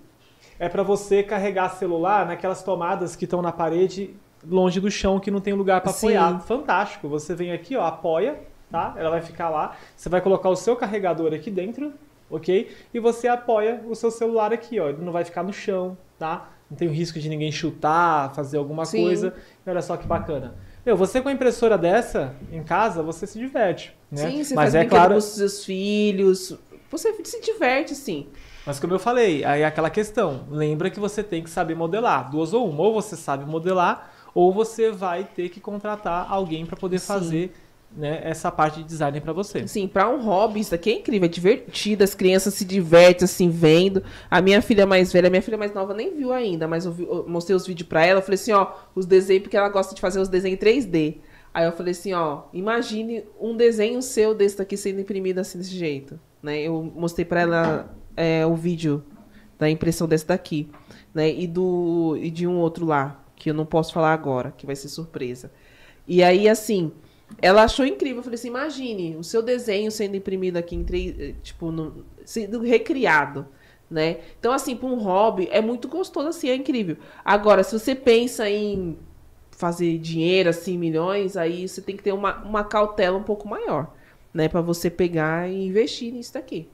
S2: é para você carregar celular naquelas tomadas que estão na parede, longe do chão, que não tem lugar para
S1: Sim.
S2: apoiar. Fantástico. Você vem aqui, ó, apoia, tá? Ela vai ficar lá. Você vai colocar o seu carregador aqui dentro, ok? E você apoia o seu celular aqui, ó. Ele não vai ficar no chão, tá? Não tem o risco de ninguém chutar, fazer alguma
S1: Sim.
S2: coisa. E olha só que bacana. Você com a impressora dessa em casa, você se diverte, né?
S1: Sim, você
S2: Mas
S1: faz brinquedo com os seus filhos. Você se diverte, sim.
S2: Mas como eu falei, aí é aquela questão. Lembra que você tem que saber modelar. Duas ou uma. Ou você sabe modelar, ou você vai ter que contratar alguém para poder fazer, né, essa parte de design para você.
S1: Assim, pra um hobby, isso aqui é incrível, é divertido, as crianças se divertem, assim, vendo. A minha filha mais velha, a minha filha mais nova nem viu ainda, mas eu mostrei os vídeos pra ela, eu falei assim, ó, os desenhos, porque ela gosta de fazer os desenhos em 3D. Aí eu falei assim, ó, imagine um desenho seu desse daqui sendo imprimido assim, desse jeito, né? Eu mostrei pra ela o vídeo da impressão desse daqui, né? E de um outro lá, que eu não posso falar agora, que vai ser surpresa. E aí, assim... Ela achou incrível. Eu falei assim, imagine o seu desenho sendo imprimido aqui em tipo, sendo recriado, né? Então, assim, para um hobby, é muito gostoso, assim, é incrível. Agora, se você pensa em fazer dinheiro, assim, milhões, aí você tem que ter uma cautela um pouco maior, né? Para você pegar e investir nisso daqui.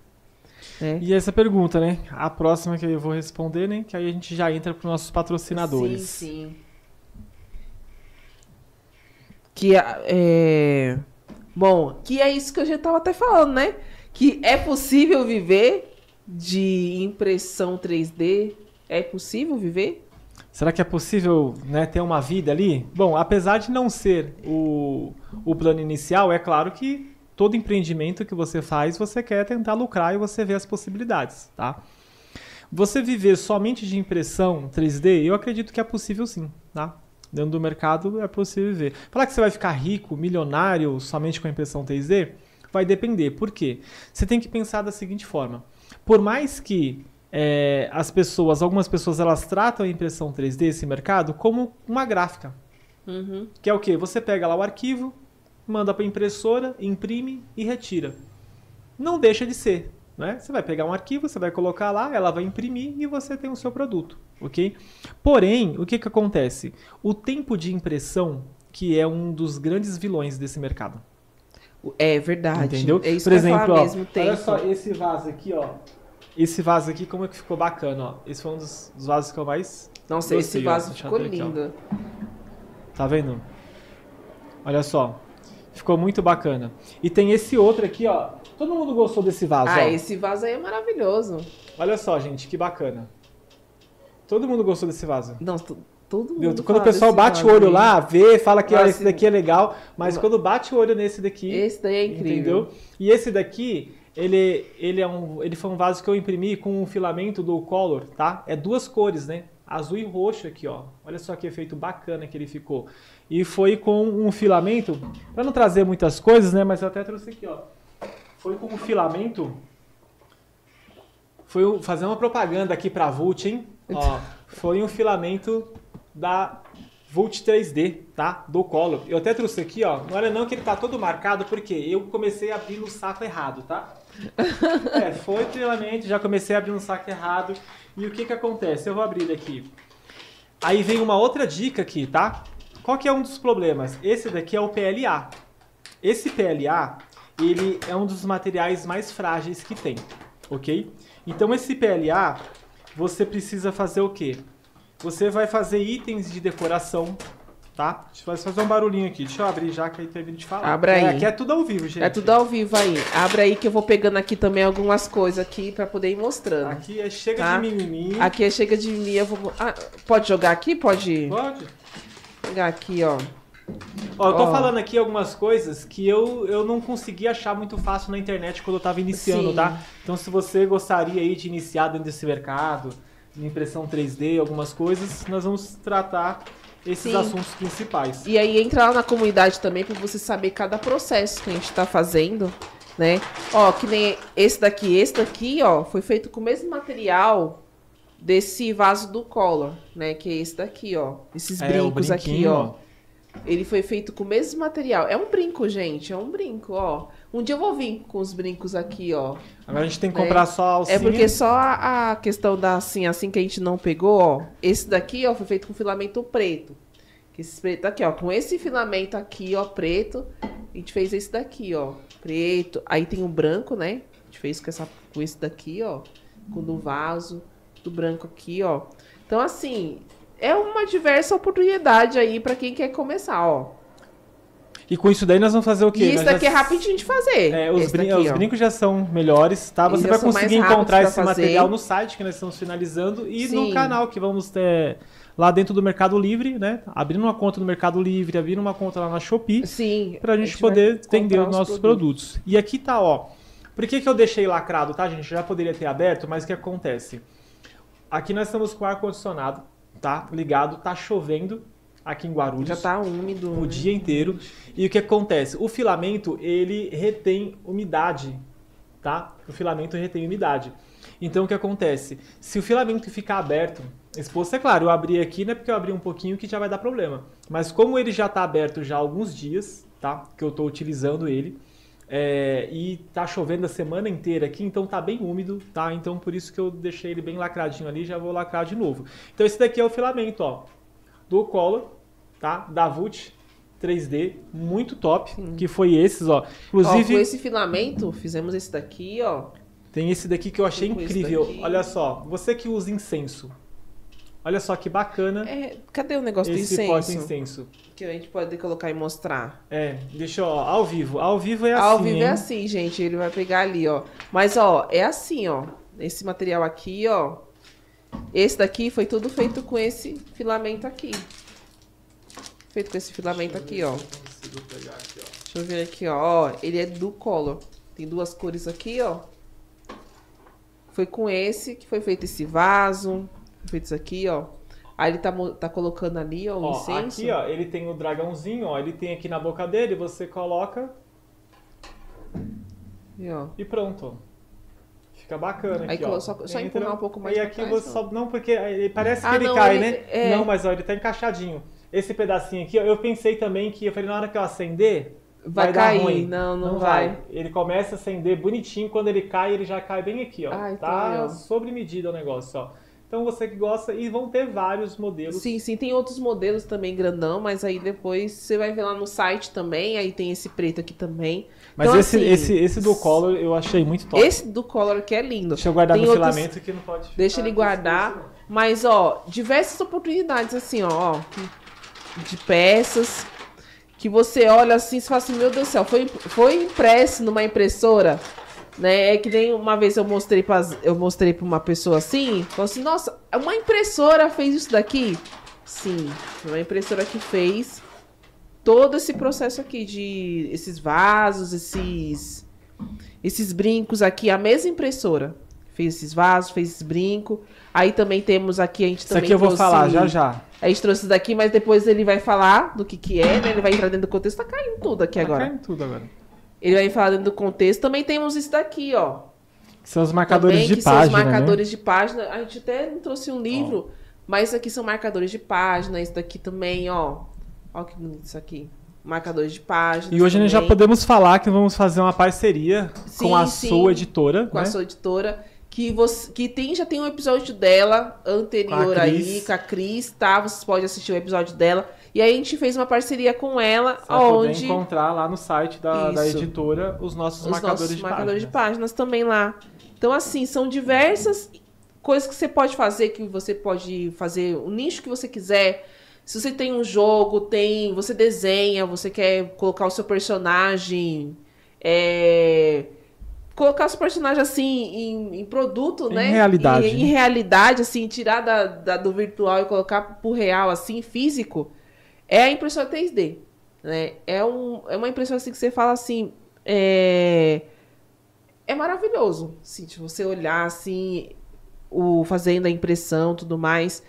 S1: Né?
S2: E essa pergunta, né? A próxima que eu vou responder, né? Que aí a gente já entra para os nossos patrocinadores.
S1: Sim. Bom, que é isso que eu já estava até falando, né? Que é possível viver de impressão 3D? É possível viver?
S2: Será que é possível, né, ter uma vida ali? Bom, apesar de não ser o plano inicial, é claro que todo empreendimento que você faz, você quer tentar lucrar e você vê as possibilidades, tá? Você viver somente de impressão 3D, eu acredito que é possível sim, tá? Dentro do mercado é possível viver. Falar que você vai ficar rico, milionário, somente com a impressão 3D, vai depender. Por quê? Você tem que pensar da seguinte forma. Por mais que algumas pessoas, elas tratam a impressão 3D, esse mercado, como uma gráfica.
S1: Uhum.
S2: Que é o quê? Você pega lá o arquivo, manda para a impressora, imprime e retira. Não deixa de ser. Né? Você vai pegar um arquivo, você vai colocar lá, ela vai imprimir e você tem o seu produto, ok? Porém, o que acontece? O tempo de impressão, que é um dos grandes vilões desse mercado.
S1: É verdade.
S2: Entendeu?
S1: É isso
S2: Por
S1: que
S2: exemplo,
S1: eu falo
S2: ó,
S1: mesmo tempo.
S2: olha só esse vaso aqui, ó. Esse vaso aqui, como é que ficou bacana, ó. Esse foi um dos vasos que eu mais
S1: Nossa,
S2: gostei,
S1: esse vaso
S2: ó.
S1: ficou lindo.
S2: Aqui, tá vendo? Olha só. Ficou muito bacana. E tem esse outro aqui, ó. Todo mundo gostou desse vaso, ó.
S1: Esse vaso aí é maravilhoso.
S2: Olha só, gente, que bacana. Todo mundo gostou desse vaso.
S1: Não, todo mundo.
S2: Quando o pessoal bate o olho lá, vê, fala que esse daqui é legal, mas quando bate o olho nesse daqui...
S1: Esse daí é incrível.
S2: Entendeu? E esse daqui, ele foi um vaso que eu imprimi com um filamento do Color, tá? É duas cores, né? Azul e roxo aqui, ó. Olha só que efeito bacana que ele ficou. E foi com um filamento, para não trazer muitas coisas, né? Mas eu até trouxe aqui, ó. Foi com um filamento... Foi fazer uma propaganda aqui pra Vult, hein? Ó, foi um filamento da Vult 3D, tá? Do Color. Eu até trouxe aqui, ó. Não olha não que ele tá todo marcado, porque eu comecei a abrir no saco errado, tá? Foi treinamento, já comecei a abrir no saco errado. E o que acontece? Eu vou abrir ele aqui. Aí vem uma outra dica aqui, tá? Qual que é um dos problemas? Esse daqui é o PLA. Esse PLA, ele é um dos materiais mais frágeis que tem, ok? Então esse PLA, você precisa fazer o quê? Você vai fazer itens de decoração, tá? Deixa eu fazer um barulhinho aqui. Deixa eu abrir já, que aí termino de falar.
S1: Abra aí.
S2: Aqui é tudo ao vivo, gente.
S1: É tudo ao vivo aí. Abre aí que eu vou pegando aqui também algumas coisas aqui pra poder ir mostrando.
S2: Aqui é chega
S1: tá?
S2: de mimimi.
S1: Aqui é chega de mimimi. Eu vou... pode jogar aqui? Pode?
S2: Pode.
S1: Pegar aqui, ó.
S2: Ó, eu tô falando aqui algumas coisas que eu não consegui achar muito fácil na internet quando eu tava iniciando,
S1: Sim.
S2: tá? Então se você gostaria aí de iniciar dentro desse mercado, de impressão 3D, algumas coisas, nós vamos tratar esses
S1: Sim.
S2: assuntos principais.
S1: E aí entra lá na comunidade também pra você saber cada processo que a gente tá fazendo, né? Ó, que nem esse daqui, ó, foi feito com o mesmo material desse vaso do Color, né? Que é esse daqui, ó. Esses brincos aqui, ó. Ele foi feito com o mesmo material. É um brinco, gente. É um brinco, ó. Um dia eu vou vir com os brincos aqui, ó.
S2: Agora a gente tem que comprar só a alcinha.
S1: É porque só a questão da assim que a gente não pegou, ó. Esse daqui, ó, foi feito com filamento preto. Esse preto aqui, ó. Com esse filamento aqui, ó, preto, a gente fez esse daqui, ó. Preto. Aí tem o branco, né? A gente fez com esse daqui, ó. Com do vaso. Do branco aqui, ó. Então, assim... É uma diversa oportunidade aí pra quem quer começar, ó.
S2: E com isso daí nós vamos fazer o quê?
S1: E isso daqui é rapidinho de fazer.
S2: Os brincos já são melhores, tá? Você vai conseguir encontrar esse material no site que nós estamos finalizando e no canal que vamos ter lá dentro do Mercado Livre, né? Abrindo uma conta no Mercado Livre, abrindo uma conta lá na Shopee.
S1: Sim.
S2: Pra gente poder vender os nossos produtos. E aqui tá, ó. Por que eu deixei lacrado, tá, gente? Já poderia ter aberto, mas o que acontece? Aqui nós estamos com ar-condicionado. Tá ligado, tá chovendo aqui em Guarulhos.
S1: Já tá úmido.
S2: O dia inteiro. E o que acontece? O filamento, ele retém umidade, tá? O filamento retém umidade. Então o que acontece? Se o filamento ficar aberto, exposto, é claro, eu abri aqui, não é porque eu abri um pouquinho que já vai dar problema. Mas como ele já tá aberto já há alguns dias, tá? Que eu tô utilizando ele. E tá chovendo a semana inteira aqui, então tá bem úmido, tá? Então por isso que eu deixei ele bem lacradinho ali, já vou lacrar de novo. Então esse daqui é o filamento, ó, do Color, tá? Da Vult 3D, muito top, que foi esses, ó. Inclusive,
S1: Ó, com esse filamento, fizemos esse daqui, ó.
S2: tem esse daqui que eu achei
S1: Com esse
S2: incrível.
S1: daqui.
S2: Olha só, você que usa incenso. Olha só que bacana
S1: Cadê o negócio do
S2: esse
S1: incenso?
S2: porta-incenso.
S1: Que a gente pode colocar e mostrar.
S2: Deixa eu, ó, ao vivo. Ao vivo é assim,
S1: Ao vivo
S2: hein?
S1: é assim, gente. Ele vai pegar ali, ó. Mas, ó, é assim, ó. Esse material aqui, ó. Esse daqui foi tudo feito com esse filamento aqui. Feito com esse filamento aqui, ó. Deixa eu ver aqui, ó. Ele é do Color. Tem duas cores aqui, ó. Foi com esse que foi feito esse vaso. Foi feito isso aqui, ó. Aí ele tá colocando ali, ó, o
S2: Ó,
S1: incenso.
S2: aqui, ó, ele tem o dragãozinho, ó. Ele tem aqui na boca dele, você coloca
S1: E, ó.
S2: e pronto, ó. Fica bacana
S1: Aí
S2: aqui, ó.
S1: só
S2: Entra,
S1: empurrar um pouco mais
S2: E
S1: pra
S2: aqui
S1: trás,
S2: você
S1: ó.
S2: só... Não, porque ele parece que
S1: Ah,
S2: ele
S1: não,
S2: cai,
S1: ele-
S2: né? Não, mas ó, ele tá encaixadinho. Esse pedacinho aqui, ó, eu pensei também que... Eu falei, na hora que eu acender...
S1: Vai
S2: dar
S1: cair.
S2: ruim.
S1: Não vai.
S2: Ele começa a acender bonitinho, quando ele cai, ele já cai bem aqui, ó.
S1: Ah, então
S2: tá
S1: aí, ó.
S2: sobre medida o negócio, ó. Então você que gosta, e vão ter vários modelos.
S1: Sim, tem outros modelos também grandão, mas aí depois você vai ver lá no site também, aí tem esse preto aqui também.
S2: Mas
S1: Então,
S2: esse do Color eu achei muito top.
S1: Esse do Color que é lindo.
S2: Deixa eu guardar
S1: Tem
S2: no
S1: outros-
S2: filamento que não pode ficar.
S1: Deixa ele guardar. Mas, ó, diversas oportunidades assim, ó, de peças que você olha assim e fala assim, meu Deus do céu, foi impresso numa impressora, né? É que nem uma vez eu mostrei pra uma pessoa assim, falou assim, nossa, uma impressora fez isso daqui? Sim, foi uma impressora que fez todo esse processo aqui de esses vasos, esses brincos aqui, a mesma impressora fez esses vasos, fez esses brincos. Aí também temos aqui, a gente
S2: Isso
S1: também
S2: aqui eu vou
S1: trouxe-
S2: falar já já.
S1: A gente trouxe isso daqui, mas depois ele vai falar do que é, né? Ele vai entrar dentro do contexto. Tá caindo tudo aqui
S2: Tá
S1: agora.
S2: caindo tudo agora.
S1: Ele vai falar dentro do contexto. Também temos isso daqui, ó.
S2: Que são os marcadores
S1: Também,
S2: de
S1: que
S2: página,
S1: são os
S2: né?
S1: marcadores de página. A gente até não trouxe um livro, mas isso aqui são marcadores de página. Isso daqui também, ó. Ó que bonito isso aqui. Marcadores de página.
S2: E hoje nós já podemos falar que vamos fazer uma parceria
S1: Sim,
S2: com a
S1: sim.
S2: sua editora,
S1: Com
S2: né?
S1: a sua editora. Já tem um episódio dela anterior
S2: Com a
S1: aí,
S2: Cris.
S1: com a Cris, tá? Vocês podem assistir o episódio dela. E aí a gente fez uma parceria com ela,
S2: Você vai poder
S1: onde
S2: encontrar lá no site da
S1: Isso.
S2: editora os nossos
S1: os
S2: marcadores
S1: nossos
S2: de
S1: marcadores de
S2: página.
S1: páginas também lá. Então, assim, são diversas coisas que você pode fazer, que você pode fazer o nicho que você quiser. Se você tem um jogo, você desenha, você quer colocar o seu personagem, colocar o seu personagem assim em produto,
S2: Em
S1: né?
S2: realidade.
S1: Em realidade, assim, tirar do virtual e colocar pro real, assim, físico, é a impressora 3D, né? É uma impressora assim que você fala assim, é maravilhoso, assim, de você olhar assim, fazendo a impressão, tudo mais.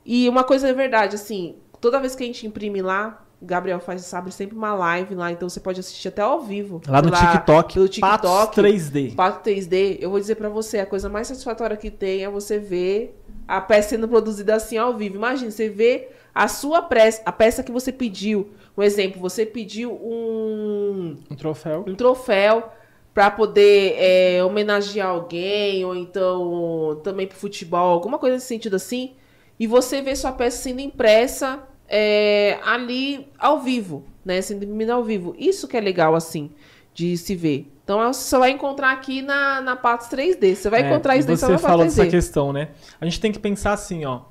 S1: E uma coisa é verdade, assim, toda vez que a gente imprime lá, o Gabriel abre sempre uma live lá, então você pode assistir até ao vivo.
S2: Lá no TikTok,
S1: pelo TikTok,
S2: Patos 3D.
S1: Pato 3D, eu vou dizer pra você, a coisa mais satisfatória que tem é você ver a peça sendo produzida assim ao vivo. Imagina, você vê a peça que você pediu. Um exemplo, você pediu
S2: Um troféu.
S1: um troféu para poder homenagear alguém, ou então também pro futebol, alguma coisa nesse sentido assim, e você vê sua peça sendo impressa ali ao vivo, né? Sendo imprimida ao vivo. Isso que é legal, assim, de se ver. Então, você só vai encontrar aqui na Patos 3D. Você vai encontrar isso daí só
S2: Você
S1: na
S2: falou
S1: Patos
S2: dessa
S1: 3D.
S2: questão, né? A gente tem que pensar assim, ó.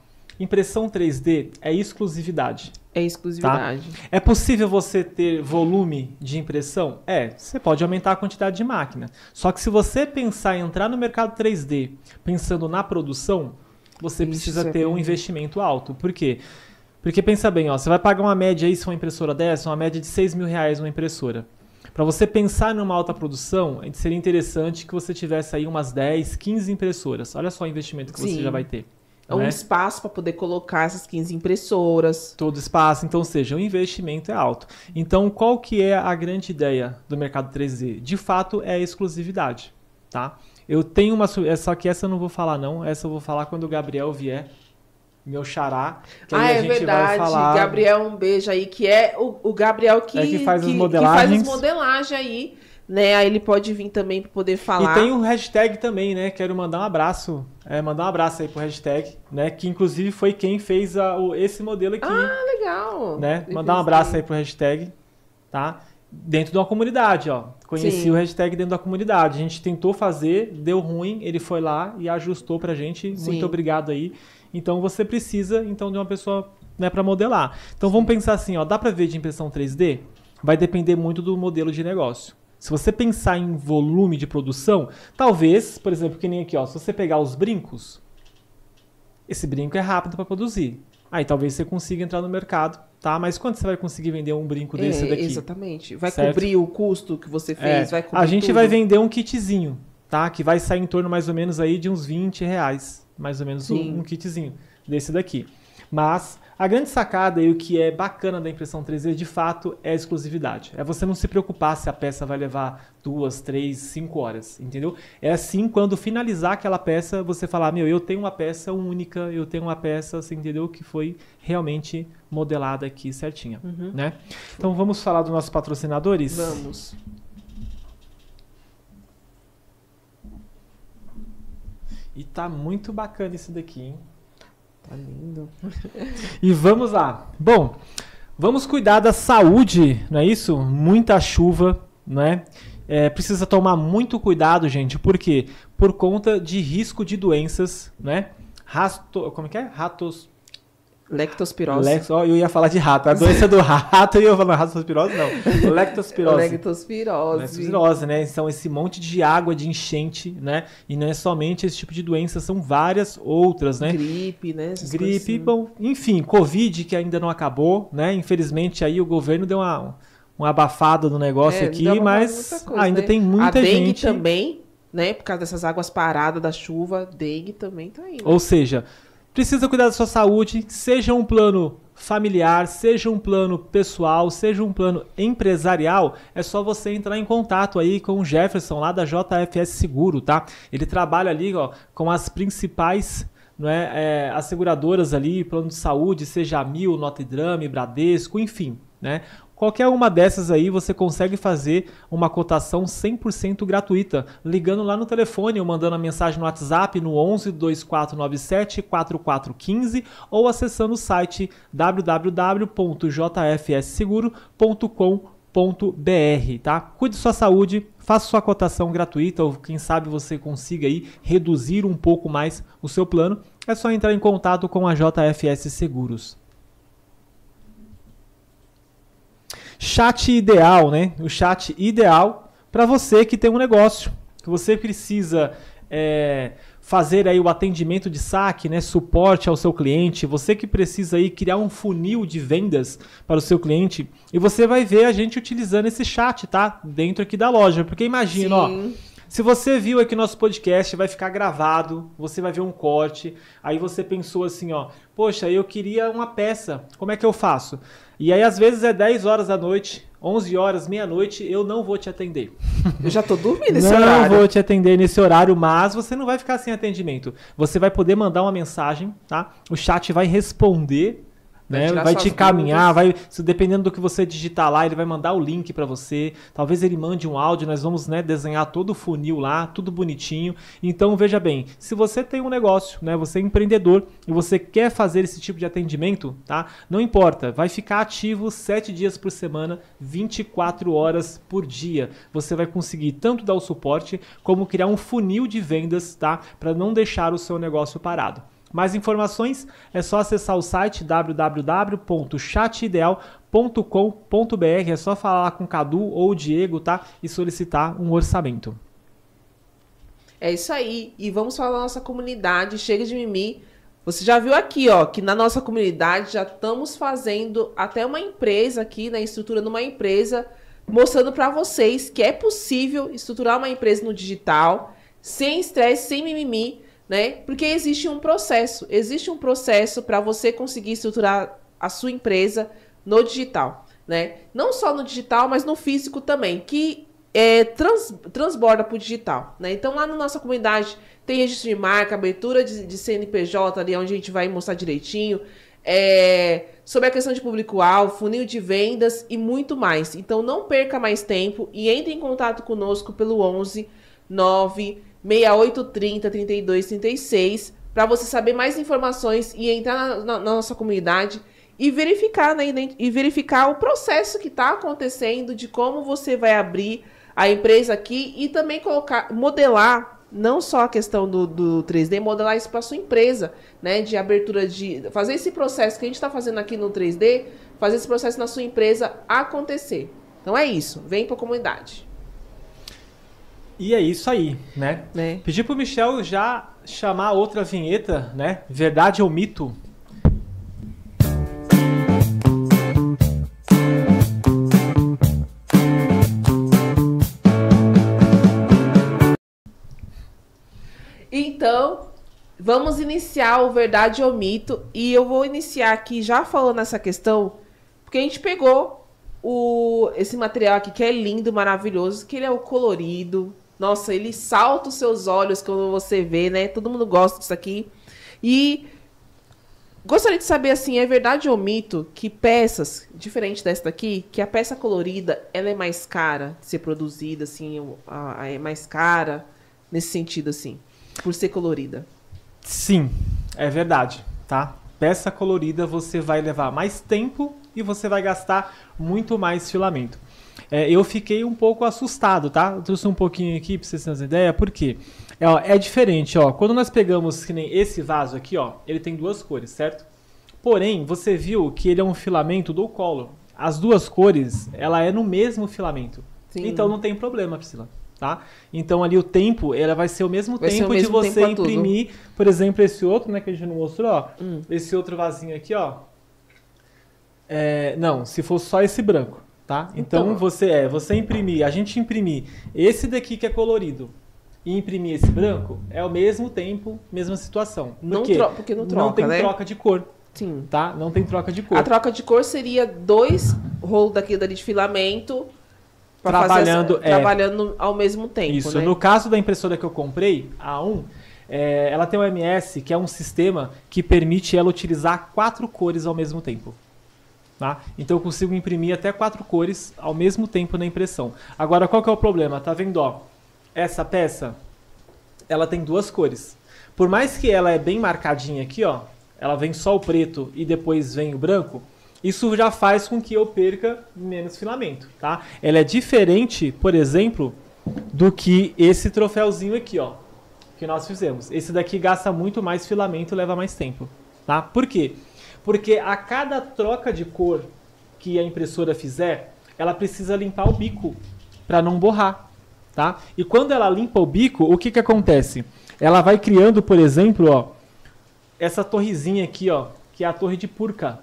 S2: Impressão 3D é exclusividade.
S1: É exclusividade.
S2: É possível você ter volume de impressão? Você pode aumentar a quantidade de máquina. Só que se você pensar em entrar no mercado 3D pensando na produção, você precisa ter um investimento alto. Por quê? Porque pensa bem, ó, você vai pagar uma média aí, se uma impressora dessa, uma média de R$6.000 uma impressora. Para você pensar numa alta produção, seria interessante que você tivesse aí umas 10, 15 impressoras. Olha só o investimento que você
S1: Sim.
S2: já vai ter.
S1: É um
S2: né?
S1: espaço para poder colocar essas 15 impressoras.
S2: Todo espaço, então, ou seja, o investimento é alto. Então, qual que é a grande ideia do mercado 3D? De fato, é a exclusividade, tá? Eu tenho só que essa eu não vou falar não, essa eu vou falar quando o Gabriel vier meu xará, que aí a
S1: é
S2: gente
S1: verdade.
S2: vai falar...
S1: Gabriel, um beijo aí, que é o Gabriel que
S2: faz as
S1: que
S2: modelagens.
S1: faz as modelagens aí, né? Aí ele pode vir também para poder falar.
S2: E tem um hashtag também, né? Quero mandar um abraço. Mandar um abraço aí pro hashtag, né? Que inclusive foi quem fez esse modelo aqui.
S1: Ah, legal.
S2: Né? Mandar um abraço aí pro hashtag, tá? Dentro de uma comunidade, ó. Conheci
S1: Sim.
S2: o hashtag dentro da comunidade. A gente tentou fazer, deu ruim, ele foi lá e ajustou pra gente.
S1: Sim.
S2: Muito obrigado aí. Então você precisa então de uma pessoa, né, para modelar. Então vamos pensar assim, ó, dá pra ver de impressão 3D? Vai depender muito do modelo de negócio. Se você pensar em volume de produção, talvez, por exemplo, que nem aqui, ó, se você pegar os brincos, esse brinco é rápido para produzir. Aí talvez você consiga entrar no mercado, tá? Mas quanto você vai conseguir vender um brinco desse daqui?
S1: Exatamente. Vai
S2: certo?
S1: Cobrir o custo que você fez, vai cobrir
S2: a gente
S1: tudo.
S2: vai vender um kitzinho, tá? Que vai sair em torno mais ou menos aí de uns R$20, mais ou menos um kitzinho desse daqui. Mas a grande sacada e o que é bacana da impressão 3D, de fato, é a exclusividade. É você não se preocupar se a peça vai levar 2, 3, 5 horas, entendeu? É assim, quando finalizar aquela peça, você falar, meu, eu tenho uma peça única, eu tenho uma peça, você entendeu? Que foi realmente modelada aqui certinha, né? Então vamos falar dos nossos patrocinadores?
S1: Vamos.
S2: E tá muito bacana isso daqui, hein?
S1: Tá lindo.
S2: E vamos lá. Bom, vamos cuidar da saúde, não é isso? Muita chuva, né? Precisa tomar muito cuidado, gente. Por quê? Por conta de risco de doenças, né? Como é que é?
S1: Lectospirose.
S2: Eu ia falar de rato. A doença do rato, eu ia falar ratospirose, não. Lectospirose. Lectospirose, né? Então, esse monte de água de enchente, né? E não é somente esse tipo de doença, são várias outras, né?
S1: Gripe, né?
S2: Gripe, bom, enfim, Covid, que ainda não acabou, né? Infelizmente, aí o governo deu uma abafada no negócio aqui, mas
S1: coisa,
S2: ainda
S1: né?
S2: tem muita
S1: gente... A dengue
S2: gente...
S1: também, né? Por causa dessas águas paradas da chuva, dengue também tá aí, né?
S2: Ou seja... Precisa cuidar da sua saúde, seja um plano familiar, seja um plano pessoal, seja um plano empresarial, é só você entrar em contato aí com o Jefferson lá da JFS Seguro, tá? Ele trabalha ali, ó, com as principais, não é, as seguradoras ali, plano de saúde, seja a Mil, Notre Dame, Bradesco, enfim, né? Qualquer uma dessas aí você consegue fazer uma cotação 100% gratuita, ligando lá no telefone ou mandando a mensagem no WhatsApp no 11 2497 4415 ou acessando o site www.jfsseguro.com.br, tá? Cuide de sua saúde, faça sua cotação gratuita ou quem sabe você consiga aí reduzir um pouco mais o seu plano. É só entrar em contato com a JFS Seguros. Chat ideal, né? O chat ideal para você que tem um negócio, que você precisa fazer aí o atendimento de saque, né? Suporte ao seu cliente, você que precisa aí criar um funil de vendas para o seu cliente e você vai ver a gente utilizando esse chat, tá? Dentro aqui da loja, porque imagina, ó, se você viu aqui nosso podcast, vai ficar gravado, você vai ver um corte, aí você pensou assim, ó, poxa, eu queria uma peça, como é que eu faço? E aí às vezes é 10 horas da noite, 11 horas, meia-noite, eu não vou te atender.
S1: Eu já tô dormindo nesse horário.
S2: Não vou te atender nesse horário, mas você não vai ficar sem atendimento. Você vai poder mandar uma mensagem, tá? O chat vai responder, né? Vai te encaminhar, dependendo do que você digitar lá, ele vai mandar o link para você. Talvez ele mande um áudio, nós vamos, né, desenhar todo o funil lá, tudo bonitinho. Então, veja bem, se você tem um negócio, né, você é empreendedor e você quer fazer esse tipo de atendimento, tá? Não importa, vai ficar ativo 7 dias por semana, 24 horas por dia. Você vai conseguir tanto dar o suporte, como criar um funil de vendas, tá? Para não deixar o seu negócio parado. Mais informações é só acessar o site www.chatideal.com.br. É só falar com o Cadu ou o Diego, tá? E solicitar um orçamento.
S1: É isso aí. E vamos falar da nossa comunidade. Chega de mimimi. Você já viu aqui, ó, que na nossa comunidade já estamos fazendo até uma empresa aqui, na estrutura de uma empresa, mostrando para vocês que é possível estruturar uma empresa no digital, sem estresse, sem mimimi, né? Porque existe um processo para você conseguir estruturar a sua empresa no digital, né? Não só no digital, mas no físico também, que transborda para o digital, né? Então, lá na nossa comunidade tem registro de marca, abertura de CNPJ, ali onde a gente vai mostrar direitinho, sobre a questão de público-alvo, funil de vendas e muito mais. Então, não perca mais tempo e entre em contato conosco pelo 11 9 6830 32 36 para você saber mais informações e entrar na nossa comunidade e verificar, né, e verificar o processo que está acontecendo, de como você vai abrir a empresa aqui e também modelar, não só a questão do 3D, modelar isso para sua empresa, né, de abertura fazer esse processo que a gente está fazendo aqui no 3D, fazer esse processo na sua empresa acontecer. Então é isso, vem para a comunidade.
S2: E é isso aí, né? Pedir pro Michel já chamar outra vinheta, né? Verdade ou mito?
S1: Então, vamos iniciar o Verdade ou Mito. E eu vou iniciar aqui já falando essa questão, porque a gente pegou esse material aqui que é lindo, maravilhoso, que ele é o colorido. Nossa, ele salta os seus olhos quando você vê, né? Todo mundo gosta disso aqui. E gostaria de saber, assim, é verdade ou mito que peças, diferente dessa daqui, que a peça colorida, ela é mais cara de ser produzida, assim, é mais cara nesse sentido, assim, por ser colorida?
S2: Sim, é verdade, tá? Peça colorida você vai levar mais tempo e você vai gastar muito mais filamento. Eu fiquei um pouco assustado, tá? Eu trouxe um pouquinho aqui pra vocês terem uma ideia, por quê? É diferente, ó. Quando nós pegamos, que nem esse vaso aqui, ó, ele tem duas cores, certo? Porém, você viu que ele é um filamento do Color. As duas cores, ela é no mesmo filamento. Sim. Então não tem problema, Priscila, tá? Então ali o tempo, ela vai ser o mesmo tempo de você imprimir, por exemplo, esse outro, né, que a gente não mostrou, ó. Esse outro vasinho aqui, ó. Não, se for só esse branco. Tá? Então você imprimir, a gente imprimir esse daqui que é colorido e imprimir esse branco, é o mesmo tempo, mesma situação.
S1: Porque não troca,
S2: não tem,
S1: né?
S2: Troca de cor.
S1: Sim.
S2: Tá? Não tem troca de cor.
S1: A troca de cor seria 2 rolos daquele de filamento trabalhando ao mesmo tempo.
S2: Isso.
S1: Né?
S2: No caso da impressora que eu comprei, a A1, ela tem o MS, que é um sistema que permite ela utilizar 4 cores ao mesmo tempo. Tá? Então eu consigo imprimir até 4 cores ao mesmo tempo na impressão. Agora, qual que é o problema? Tá vendo? Ó, essa peça, ela tem 2 cores. Por mais que ela é bem marcadinha aqui, ó, ela vem só o preto e depois vem o branco, isso já faz com que eu perca menos filamento. Tá? Ela é diferente, por exemplo, do que esse troféuzinho aqui, ó, que nós fizemos. Esse daqui gasta muito mais filamento e leva mais tempo. Tá? Por quê? Porque a cada troca de cor que a impressora fizer, ela precisa limpar o bico para não borrar, tá? E quando ela limpa o bico, o que acontece? Ela vai criando, por exemplo, ó, essa torrezinha aqui, ó, que é a torre de Purka,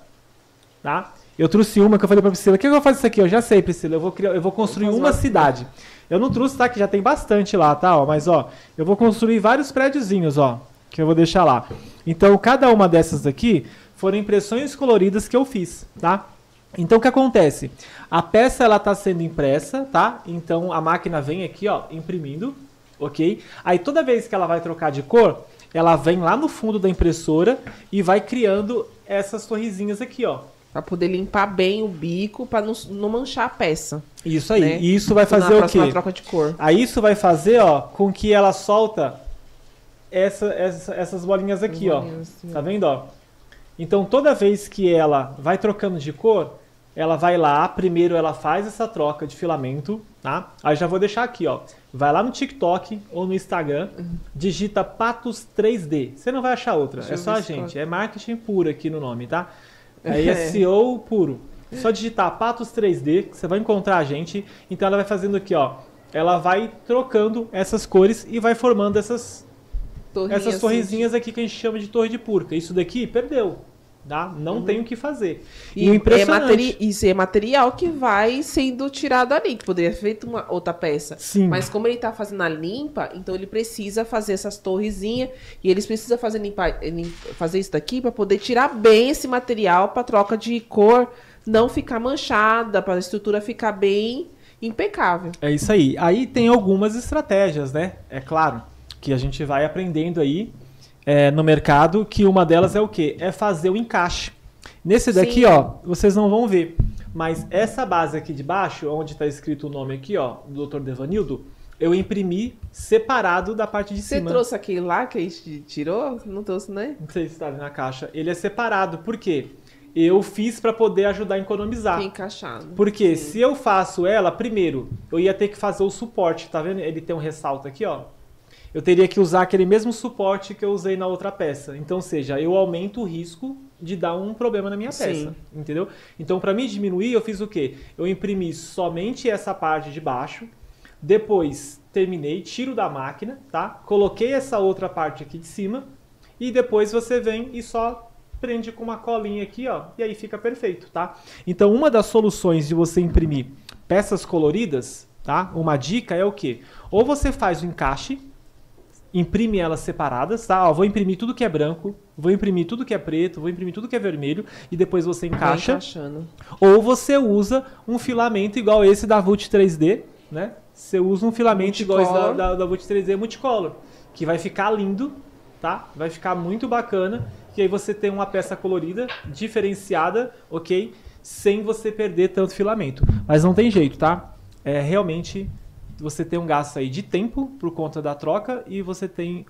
S2: tá? Eu trouxe uma que eu falei para Priscila, o que eu vou fazer isso aqui? Eu já sei, Priscila, eu vou construir uma cidade. Eu não trouxe, tá? Que já tem bastante lá, tá? Ó, mas, ó, eu vou construir vários prédiozinhos, ó, que eu vou deixar lá. Então, cada uma dessas aqui foram impressões coloridas que eu fiz, tá? Então, o que acontece? A peça, ela tá sendo impressa, tá? Então, a máquina vem aqui, ó, imprimindo, ok? Aí, toda vez que ela vai trocar de cor, ela vem lá no fundo da impressora e vai criando essas torrezinhas aqui, ó.
S1: Para poder limpar bem o bico, para não manchar a peça.
S2: Isso aí. Né? E isso vai fazer o quê?
S1: Troca de cor.
S2: Aí, isso vai fazer, ó, com que ela solta essas bolinhas aqui, ó. Assim. Tá vendo, ó? Então, toda vez que ela vai trocando de cor, ela vai lá, primeiro ela faz essa troca de filamento, tá? Aí já vou deixar aqui, ó. Vai lá no TikTok ou no Instagram, digita Patos 3D. Você não vai achar outra, é só a gente. É marketing puro aqui no nome, tá? É SEO puro. Só digitar Patos 3D, que você vai encontrar a gente. Então, ela vai fazendo aqui, ó. Ela vai trocando essas cores e vai formando essas torrezinhas aqui que a gente chama de torre de Purka. Isso daqui perdeu, tá? Não tem o que fazer. E o impressionante...
S1: Isso é material que vai sendo tirado ali, que poderia ter feito uma outra peça.
S2: Sim.
S1: Mas como ele está fazendo a limpa, então ele precisa fazer essas torrezinhas e eles precisam fazer isso daqui para poder tirar bem esse material para troca de cor não ficar manchada, para a estrutura ficar bem impecável.
S2: É isso aí. Aí tem algumas estratégias, né? É claro, que a gente vai aprendendo aí no mercado, que uma delas é o quê? É fazer o encaixe. Nesse daqui,
S1: Sim.
S2: ó, vocês não vão ver, mas essa base aqui de baixo, onde está escrito o nome aqui, ó, do Dr. Devanildo, eu imprimi separado da parte de
S1: Você
S2: cima.
S1: trouxe aquele lá que a gente tirou? Não trouxe, né?
S2: Não sei se está ali na caixa. Ele é separado, por quê? Eu fiz para poder ajudar a economizar.
S1: Encaixado.
S2: Porque
S1: Sim.
S2: se eu faço ela, primeiro, eu ia ter que fazer o suporte, tá vendo? Ele tem um ressalto aqui, ó. Eu teria que usar aquele mesmo suporte que eu usei na outra peça. Então, ou seja, eu aumento o risco de dar um problema na minha peça,
S1: Sim.
S2: entendeu? Então, para me diminuir, eu fiz o quê? Eu imprimi somente essa parte de baixo, depois terminei, tiro da máquina, tá? Coloquei essa outra parte aqui de cima e depois você vem e só prende com uma colinha aqui, ó, e aí fica perfeito, tá? Então, uma das soluções de você imprimir peças coloridas, tá? Uma dica é o quê? Ou você faz o encaixe, imprime elas separadas, tá? Ó, vou imprimir tudo que é branco, vou imprimir tudo que é preto, vou imprimir tudo que é vermelho e depois você
S1: Vai
S2: encaixa.
S1: encaixando.
S2: Ou você usa um filamento igual esse da Vult 3D, né? Você usa um filamento igual esse
S1: Multicolor.
S2: da Vult 3D Multicolor, que vai ficar lindo, tá? Vai ficar muito bacana, e aí você tem uma peça colorida, diferenciada, ok? Sem você perder tanto filamento. Mas não tem jeito, tá? Realmente você tem um gasto aí de tempo por conta da troca e você tem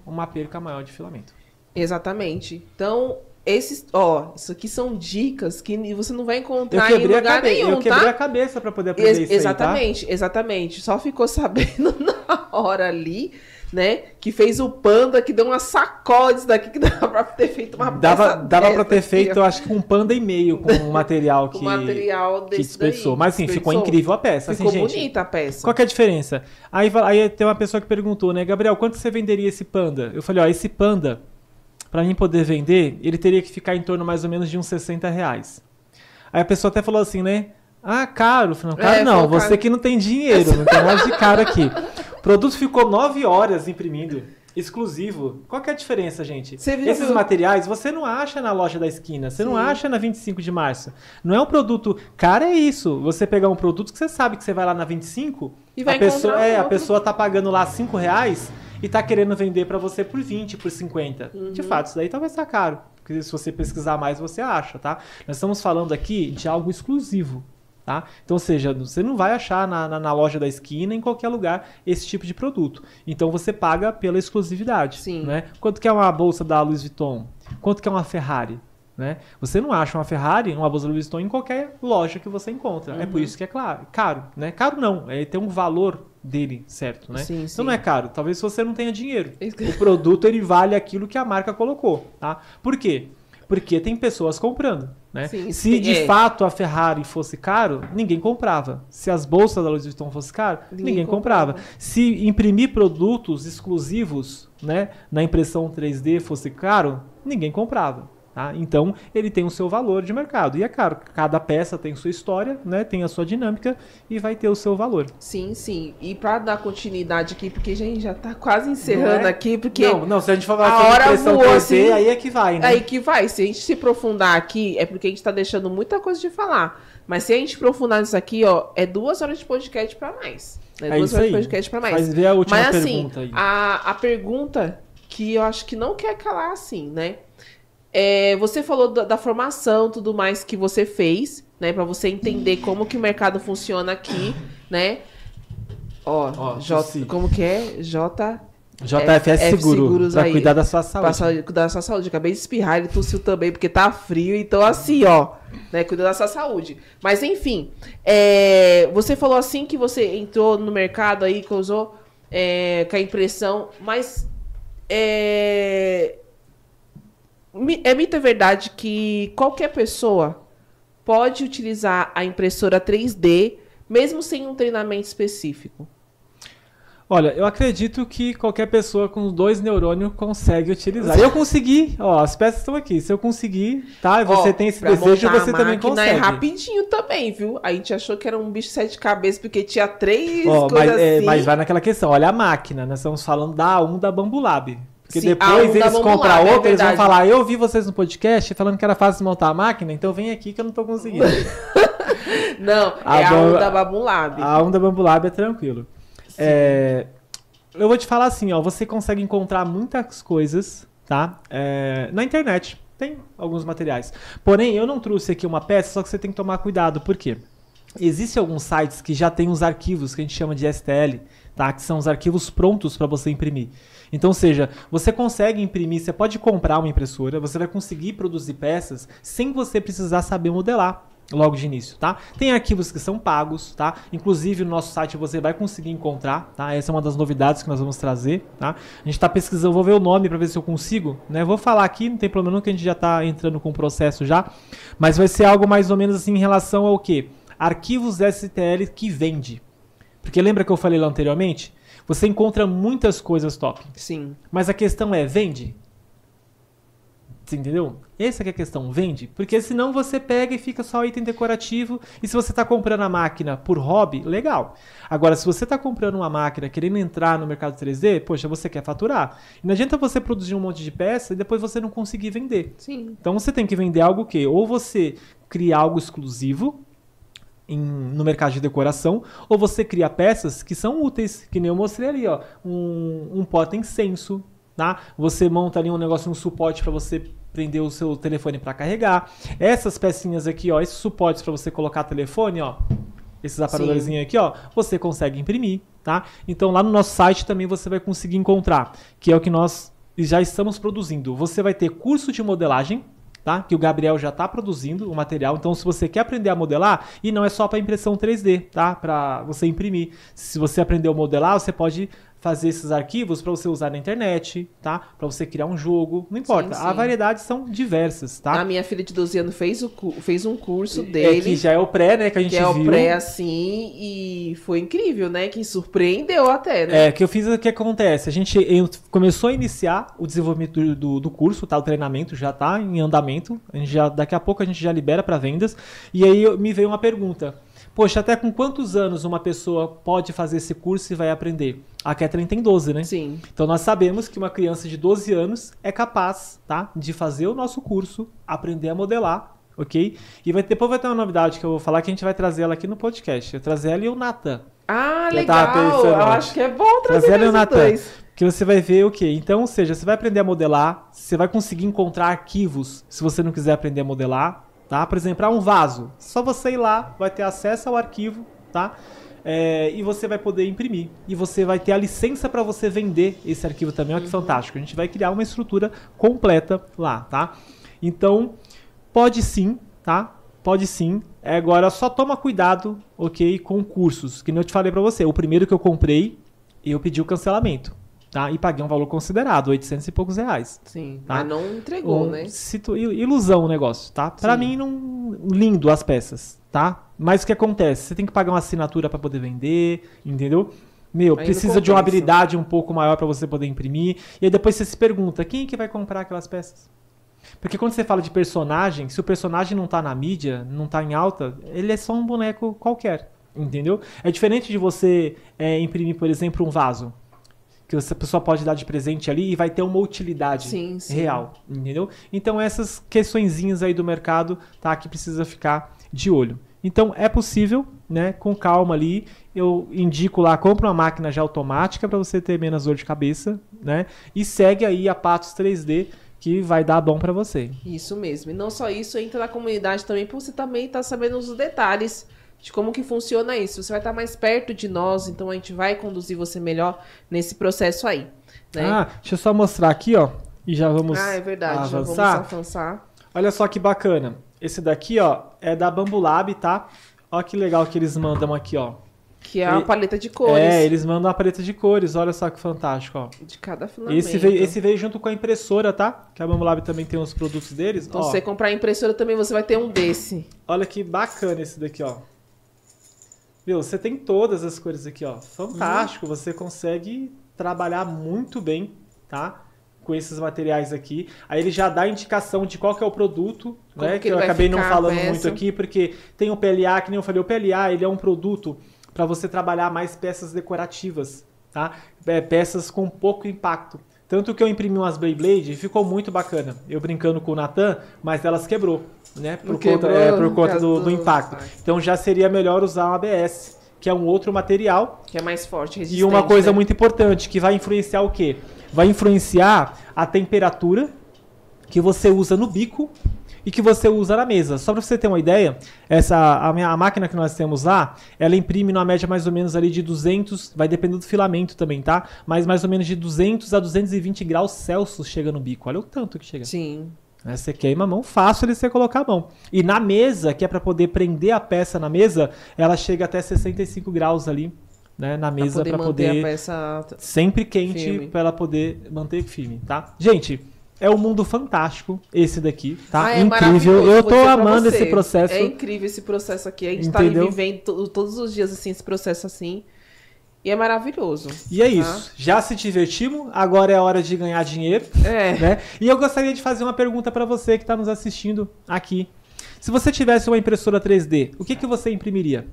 S2: uma perca maior de filamento.
S1: Exatamente. Então, isso aqui são dicas que você não vai
S2: Eu
S1: encontrar em
S2: quebrei,
S1: lugar nenhum,
S2: eu quebrei
S1: tá?
S2: a cabeça para poder aprender isso aí,
S1: Exatamente, exatamente. Só ficou sabendo na hora ali, né? Que fez o panda, que deu uma sacode disso daqui, que dava pra ter feito uma
S2: tá? Dava para
S1: dessa
S2: ter
S1: aqui,
S2: feito,
S1: ó.
S2: eu acho que um panda e meio com o material
S1: Com
S2: que,
S1: material
S2: que
S1: desse
S2: desperdiçou.
S1: daí.
S2: Mas assim, ficou
S1: Desperdiçou.
S2: incrível a peça.
S1: Ficou
S2: assim, gente,
S1: bonita a peça.
S2: qual que é a diferença? Aí tem uma pessoa que perguntou, né, Gabriel, quanto você venderia esse panda? Eu falei, ó, esse panda, para mim poder vender, ele teria que ficar em torno mais ou menos de uns R$60. Aí a pessoa até falou assim, né? Ah, caro. Eu falei, não, caro não,
S1: falou
S2: você
S1: caro.
S2: que não tem dinheiro, não tem nada de caro aqui. O produto ficou 9 horas imprimindo, exclusivo. Qual que é a diferença, gente?
S1: Você viu-
S2: Esses materiais você não acha na loja da esquina, você não acha na 25 de março. Não é um produto... Cara, é isso. Você pegar um produto que você sabe que você vai lá na 25,
S1: E vai
S2: a pessoa,
S1: encontrar
S2: a
S1: outro.
S2: pessoa tá pagando lá R$5 e tá querendo vender para você por 20, por 50. De fato, isso daí talvez tá caro. Porque se você pesquisar mais, você acha, tá? Nós estamos falando aqui de algo exclusivo, tá? Então, ou seja, você não vai achar na loja da esquina, em qualquer lugar, esse tipo de produto. Então, você paga pela exclusividade,
S1: Sim.
S2: né? Quanto que é uma bolsa da Louis Vuitton? Quanto que é uma Ferrari? Né? Você não acha uma Ferrari, uma bolsa Louis Vuitton em qualquer loja que você encontra. É por isso que é caro, né? Caro não, tem um valor dele, certo, né?
S1: Sim,
S2: então
S1: sim.
S2: não é caro, talvez você não tenha dinheiro. O produto ele vale aquilo que a marca colocou, tá? Por quê? Porque tem pessoas comprando, né?
S1: Sim,
S2: Se
S1: sim,
S2: de fato a Ferrari fosse caro, ninguém comprava. Se as bolsas da Louis Vuitton fossem caro, ninguém comprava. Se imprimir produtos exclusivos, né, na impressão 3D fosse caro, ninguém comprava. Tá? Então, ele tem o seu valor de mercado. E é claro, cada peça tem sua história, né? Tem a sua dinâmica e vai ter o seu valor.
S1: Sim, sim. E pra dar continuidade aqui, porque a gente já tá quase encerrando
S2: Não é?
S1: aqui, porque
S2: Não, se a gente falar
S1: a
S2: sobre
S1: hora
S2: impressão
S1: voou
S2: 3D,
S1: assim,
S2: aí é que vai, né?
S1: aí que vai. Se a gente se aprofundar aqui, é porque a gente tá deixando muita coisa de falar. Mas se a gente aprofundar nisso aqui, ó, é 2 horas de podcast pra mais.
S2: É
S1: 2
S2: isso
S1: horas
S2: aí.
S1: de podcast pra mais.
S2: Faz ver a última
S1: Mas assim,
S2: pergunta aí.
S1: a pergunta que eu acho que não quer calar assim, né? Você falou da formação, tudo mais que você fez, né? Pra você entender como que o mercado funciona aqui, né?
S2: Ó, J,
S1: como que é?
S2: JFS Seguros, pra
S1: aí.
S2: cuidar da sua saúde.
S1: Pra cuidar da sua saúde. Acabei de espirrar, ele tossiu também, porque tá frio. Então, assim, ó, né? Cuida da sua saúde. Mas, enfim, você falou assim que você entrou no mercado aí, que usou com a impressão, mas é mito é verdade que qualquer pessoa pode utilizar a impressora 3D, mesmo sem um treinamento específico?
S2: Olha, eu acredito que qualquer pessoa com 2 neurônios consegue utilizar. Eu consegui, ó, as peças estão aqui. Se eu conseguir, tá? E você tem esse
S1: pra
S2: desejo,
S1: montar
S2: você
S1: a
S2: também
S1: máquina
S2: consegue.
S1: É rapidinho também, viu? A gente achou que era um bicho de 7 cabeças, porque tinha 3
S2: Ó,
S1: coisas assim.
S2: mas vai naquela questão, olha a máquina, nós estamos falando da A1 da Bambulab. Porque
S1: Sim,
S2: depois
S1: A1 da
S2: eles
S1: Bambulab,
S2: compram
S1: é
S2: outra, eles vão
S1: verdade.
S2: falar, eu vi vocês no podcast falando que era fácil montar a máquina, então vem aqui que eu não tô conseguindo.
S1: Não, é a um da Babum Lab.
S2: A um da Bambu Lab é tranquilo. Eu vou te falar assim, ó, você consegue encontrar muitas coisas, tá? Na internet. Tem alguns materiais. Porém, eu não trouxe aqui uma peça, só que você tem que tomar cuidado. Por quê? Existem alguns sites que já tem os arquivos que a gente chama de STL, tá? Que são os arquivos prontos para você imprimir. Então, ou seja, você consegue imprimir, você pode comprar uma impressora, você vai conseguir produzir peças sem você precisar saber modelar logo de início, tá? Tem arquivos que são pagos, tá? Inclusive no nosso site você vai conseguir encontrar, tá? Essa é uma das novidades que nós vamos trazer, tá? A gente tá pesquisando, vou ver o nome para ver se eu consigo, né? Vou falar aqui, não tem problema não, que a gente já tá entrando com o processo já, mas vai ser algo mais ou menos assim em relação ao quê? Arquivos STL que vende. Porque lembra que eu falei lá anteriormente? Você encontra muitas coisas top.
S1: Sim.
S2: Mas a questão é, vende? Você entendeu? Essa que é a questão, vende? Porque senão você pega e fica só item decorativo. E se você está comprando a máquina por hobby, legal. Agora, se você está comprando uma máquina querendo entrar no mercado 3D, poxa, você quer faturar. E não adianta você produzir um monte de peça e depois você não conseguir vender.
S1: Sim.
S2: Então você tem que vender algo que ou você cria algo exclusivo no mercado de decoração, ou você cria peças que são úteis, que nem eu mostrei ali, ó, um porta-incenso, tá? Você monta ali um negócio, um suporte para você prender o seu telefone para carregar. Essas pecinhas aqui, ó, esses suportes para você colocar telefone, ó, esses aparelhozinhos aqui, ó, você consegue imprimir, tá? Então lá no nosso site também você vai conseguir encontrar, que é o que nós já estamos produzindo. Você vai ter curso de modelagem, tá? Que o Gabriel já está produzindo o material. Então, se você quer aprender a modelar, e não é só para impressão 3D, tá? Para você imprimir. Se você aprendeu a modelar, você pode fazer esses arquivos para você usar na internet, tá? Para você criar um jogo, não importa.
S1: Sim, sim.
S2: As variedades são diversas, tá?
S1: A minha filha de 12 anos fez um curso dele.
S2: Que já é o pré, né? Que a gente viu.
S1: Que é o pré, assim, e foi incrível, né? Que surpreendeu até, né?
S2: Que eu fiz o que acontece. A gente começou a iniciar o desenvolvimento do curso, tá? O treinamento já tá em andamento. Daqui a pouco a gente já libera para vendas. E aí me veio uma pergunta. Poxa, até com quantos anos uma pessoa pode fazer esse curso e vai aprender? A Kathleen tem 12, né?
S1: Sim.
S2: Então nós sabemos que uma criança de 12 anos é capaz, tá? De fazer o nosso curso, aprender a modelar, ok? E depois vai ter uma novidade que eu vou falar que a gente vai trazer ela aqui no podcast. Eu trazer ela e o Natan.
S1: Ah, legal! Eu acho que é bom trazer
S2: ela e o Natan.
S1: dois.
S2: Que você vai ver o quê? Então, ou seja, você vai aprender a modelar, você vai conseguir encontrar arquivos se você não quiser aprender a modelar, tá? Por exemplo, um vaso. Só você ir lá, vai ter acesso ao arquivo, tá? E você vai poder imprimir. E você vai ter a licença para você vender esse arquivo também. Olha que fantástico. A gente vai criar uma estrutura completa lá, tá? Então, pode sim, tá? Pode sim. Agora, só toma cuidado, ok? Com cursos. Que nem eu te falei para você. O primeiro que eu comprei, eu pedi o cancelamento. Tá? E paguei um valor considerado, 800 e poucos reais.
S1: Sim,
S2: tá?
S1: mas não entregou, né?
S2: Ilusão o negócio, tá? Pra mim, lindo as peças, tá? Mas o que acontece? Você tem que pagar uma assinatura pra poder vender, entendeu? Aí precisa de uma habilidade um pouco maior pra você poder imprimir. E aí depois você se pergunta, quem é que vai comprar aquelas peças? Porque quando você fala de personagem, se o personagem não tá na mídia, não tá em alta, ele é só um boneco qualquer, entendeu? É diferente de você imprimir, por exemplo, um vaso. Que a pessoa pode dar de presente ali e vai ter uma utilidade real, entendeu? Então essas questõezinhas aí do mercado, tá, que precisa ficar de olho. Então é possível, né, com calma ali, eu indico lá, compra uma máquina já automática para você ter menos dor de cabeça, né? E segue aí a Patos 3D, que vai dar bom para você.
S1: Isso mesmo. E não só isso, entra na comunidade também, para você também estar sabendo os detalhes de como que funciona isso. Você vai estar mais perto de nós, então a gente vai conduzir você melhor nesse processo aí, né?
S2: Deixa eu só mostrar aqui, ó, e já vamos
S1: é verdade,
S2: avançar.
S1: Já vamos avançar.
S2: Olha só que bacana. Esse daqui, ó, é da Bambu Lab, tá? Olha que legal que eles mandam aqui, ó.
S1: Que é uma paleta de cores.
S2: Eles mandam uma paleta de cores, olha só que fantástico, ó.
S1: De cada filamento.
S2: Esse veio junto com a impressora, tá? Que a Bambu Lab também tem os produtos deles.
S1: Então, se você comprar a impressora também, você vai ter um desse.
S2: Olha que bacana esse daqui, ó. Viu, você tem todas as cores aqui, ó. Fantástico, você consegue trabalhar muito bem, tá? Com esses materiais aqui. Aí ele já dá a indicação de qual que é o produto, né? Que eu acabei não falando muito aqui, porque tem o PLA, que nem eu falei, o PLA, ele é um produto para você trabalhar mais peças decorativas, tá? Peças com pouco impacto. Tanto que eu imprimi umas Beyblade e ficou muito bacana. Eu brincando com o Natan, mas elas quebrou, né? Por conta do impacto. Então já seria melhor usar um ABS, que é um outro material.
S1: Que é mais forte, resistente.
S2: E uma coisa
S1: né?
S2: muito importante, que vai influenciar o quê? Vai influenciar a temperatura que você usa no bico e que você usa na mesa. Só para você ter uma ideia, a máquina que nós temos lá, ela imprime numa média mais ou menos ali de 200, vai depender do filamento também, tá? Mas mais ou menos de 200 a 220 graus Celsius chega no bico. Olha o tanto que chega.
S1: Sim.
S2: Você queima a mão, fácil de você colocar a mão. E na mesa, que é para poder prender a peça na mesa, ela chega até 65 graus ali, né, na mesa para poder
S1: a peça
S2: sempre quente para ela poder manter firme, tá? Gente, é um mundo fantástico esse daqui, tá?
S1: É
S2: incrível. Eu tô amando esse processo.
S1: É incrível esse processo aqui. A gente tá ali vivendo todos os dias assim esse processo assim. E é maravilhoso.
S2: E é isso. Já se divertimos, agora é a hora de ganhar dinheiro. Né? E eu gostaria de fazer uma pergunta para você que está nos assistindo aqui. Se você tivesse uma impressora 3D, o que você imprimiria?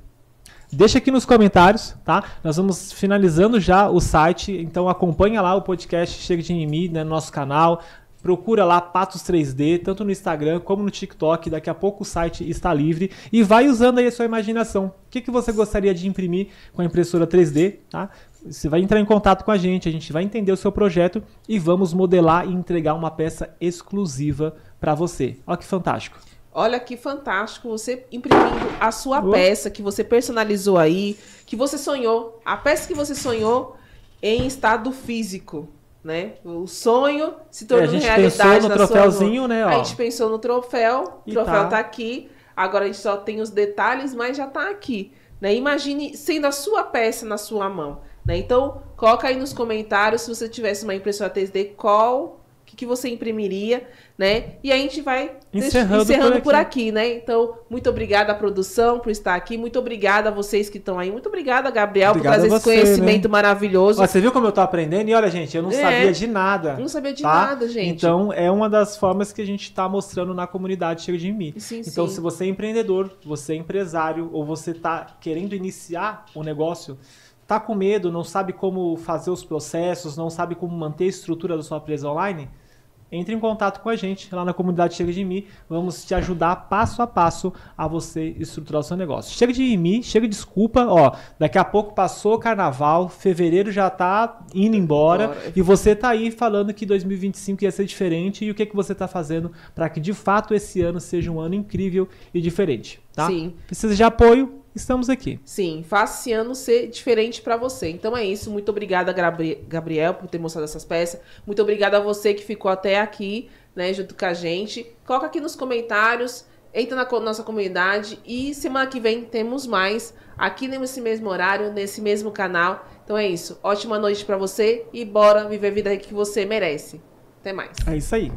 S2: Deixa aqui nos comentários, tá? Nós vamos finalizando já o site, então acompanha lá o podcast Chega de Mimimi, né, no nosso canal. Procura lá Patos 3D, tanto no Instagram como no TikTok. Daqui a pouco o site está livre. E vai usando aí a sua imaginação. O que você gostaria de imprimir com a impressora 3D, tá? Você vai entrar em contato com a gente vai entender o seu projeto e vamos modelar e entregar uma peça exclusiva para você. Olha que fantástico.
S1: Olha que fantástico você imprimindo a sua peça que você personalizou aí, que você sonhou. A peça que você sonhou em estado físico. Né? O sonho se tornou realidade.
S2: A gente pensou no troféuzinho, né? Ó.
S1: A gente pensou no troféu, o troféu tá aqui. Agora a gente só tem os detalhes, mas já tá aqui. Né? Imagine sendo a sua peça na sua mão. Né? Então, coloca aí nos comentários se você tivesse uma impressora 3D, que você imprimiria, né? E a gente vai encerrando por aqui, né? Então, muito obrigada à produção por estar aqui. Muito obrigada a vocês que estão aí. Muito obrigada, Gabriel, por trazer esse conhecimento maravilhoso.
S2: Ó, você viu como eu tô aprendendo? E olha, gente, eu não sabia de nada.
S1: Não sabia de nada, gente.
S2: Então, é uma das formas que a gente tá mostrando na comunidade Chega de Mimimi. Então, se você é empreendedor, você é empresário, ou você tá querendo iniciar um negócio, tá com medo, não sabe como fazer os processos, não sabe como manter a estrutura da sua empresa online, entre em contato com a gente lá na comunidade Chega de Mimimi. Vamos te ajudar passo a passo a você estruturar o seu negócio. Chega de mimimi, chega de desculpa. Ó, daqui a pouco passou o carnaval, fevereiro já tá indo embora e você tá aí falando que 2025 ia ser diferente. E o que você tá fazendo para que de fato esse ano seja um ano incrível e diferente, tá?
S1: Sim.
S2: Precisa de apoio? Estamos aqui.
S1: Sim, faça esse ano ser diferente para você. Então é isso. Muito obrigada, Gabriel, por ter mostrado essas peças. Muito obrigada a você que ficou até aqui, né, junto com a gente. Coloca aqui nos comentários, entra na nossa comunidade e semana que vem temos mais aqui nesse mesmo horário, nesse mesmo canal. Então é isso. Ótima noite para você e bora viver a vida que você merece. Até mais.
S2: É isso aí.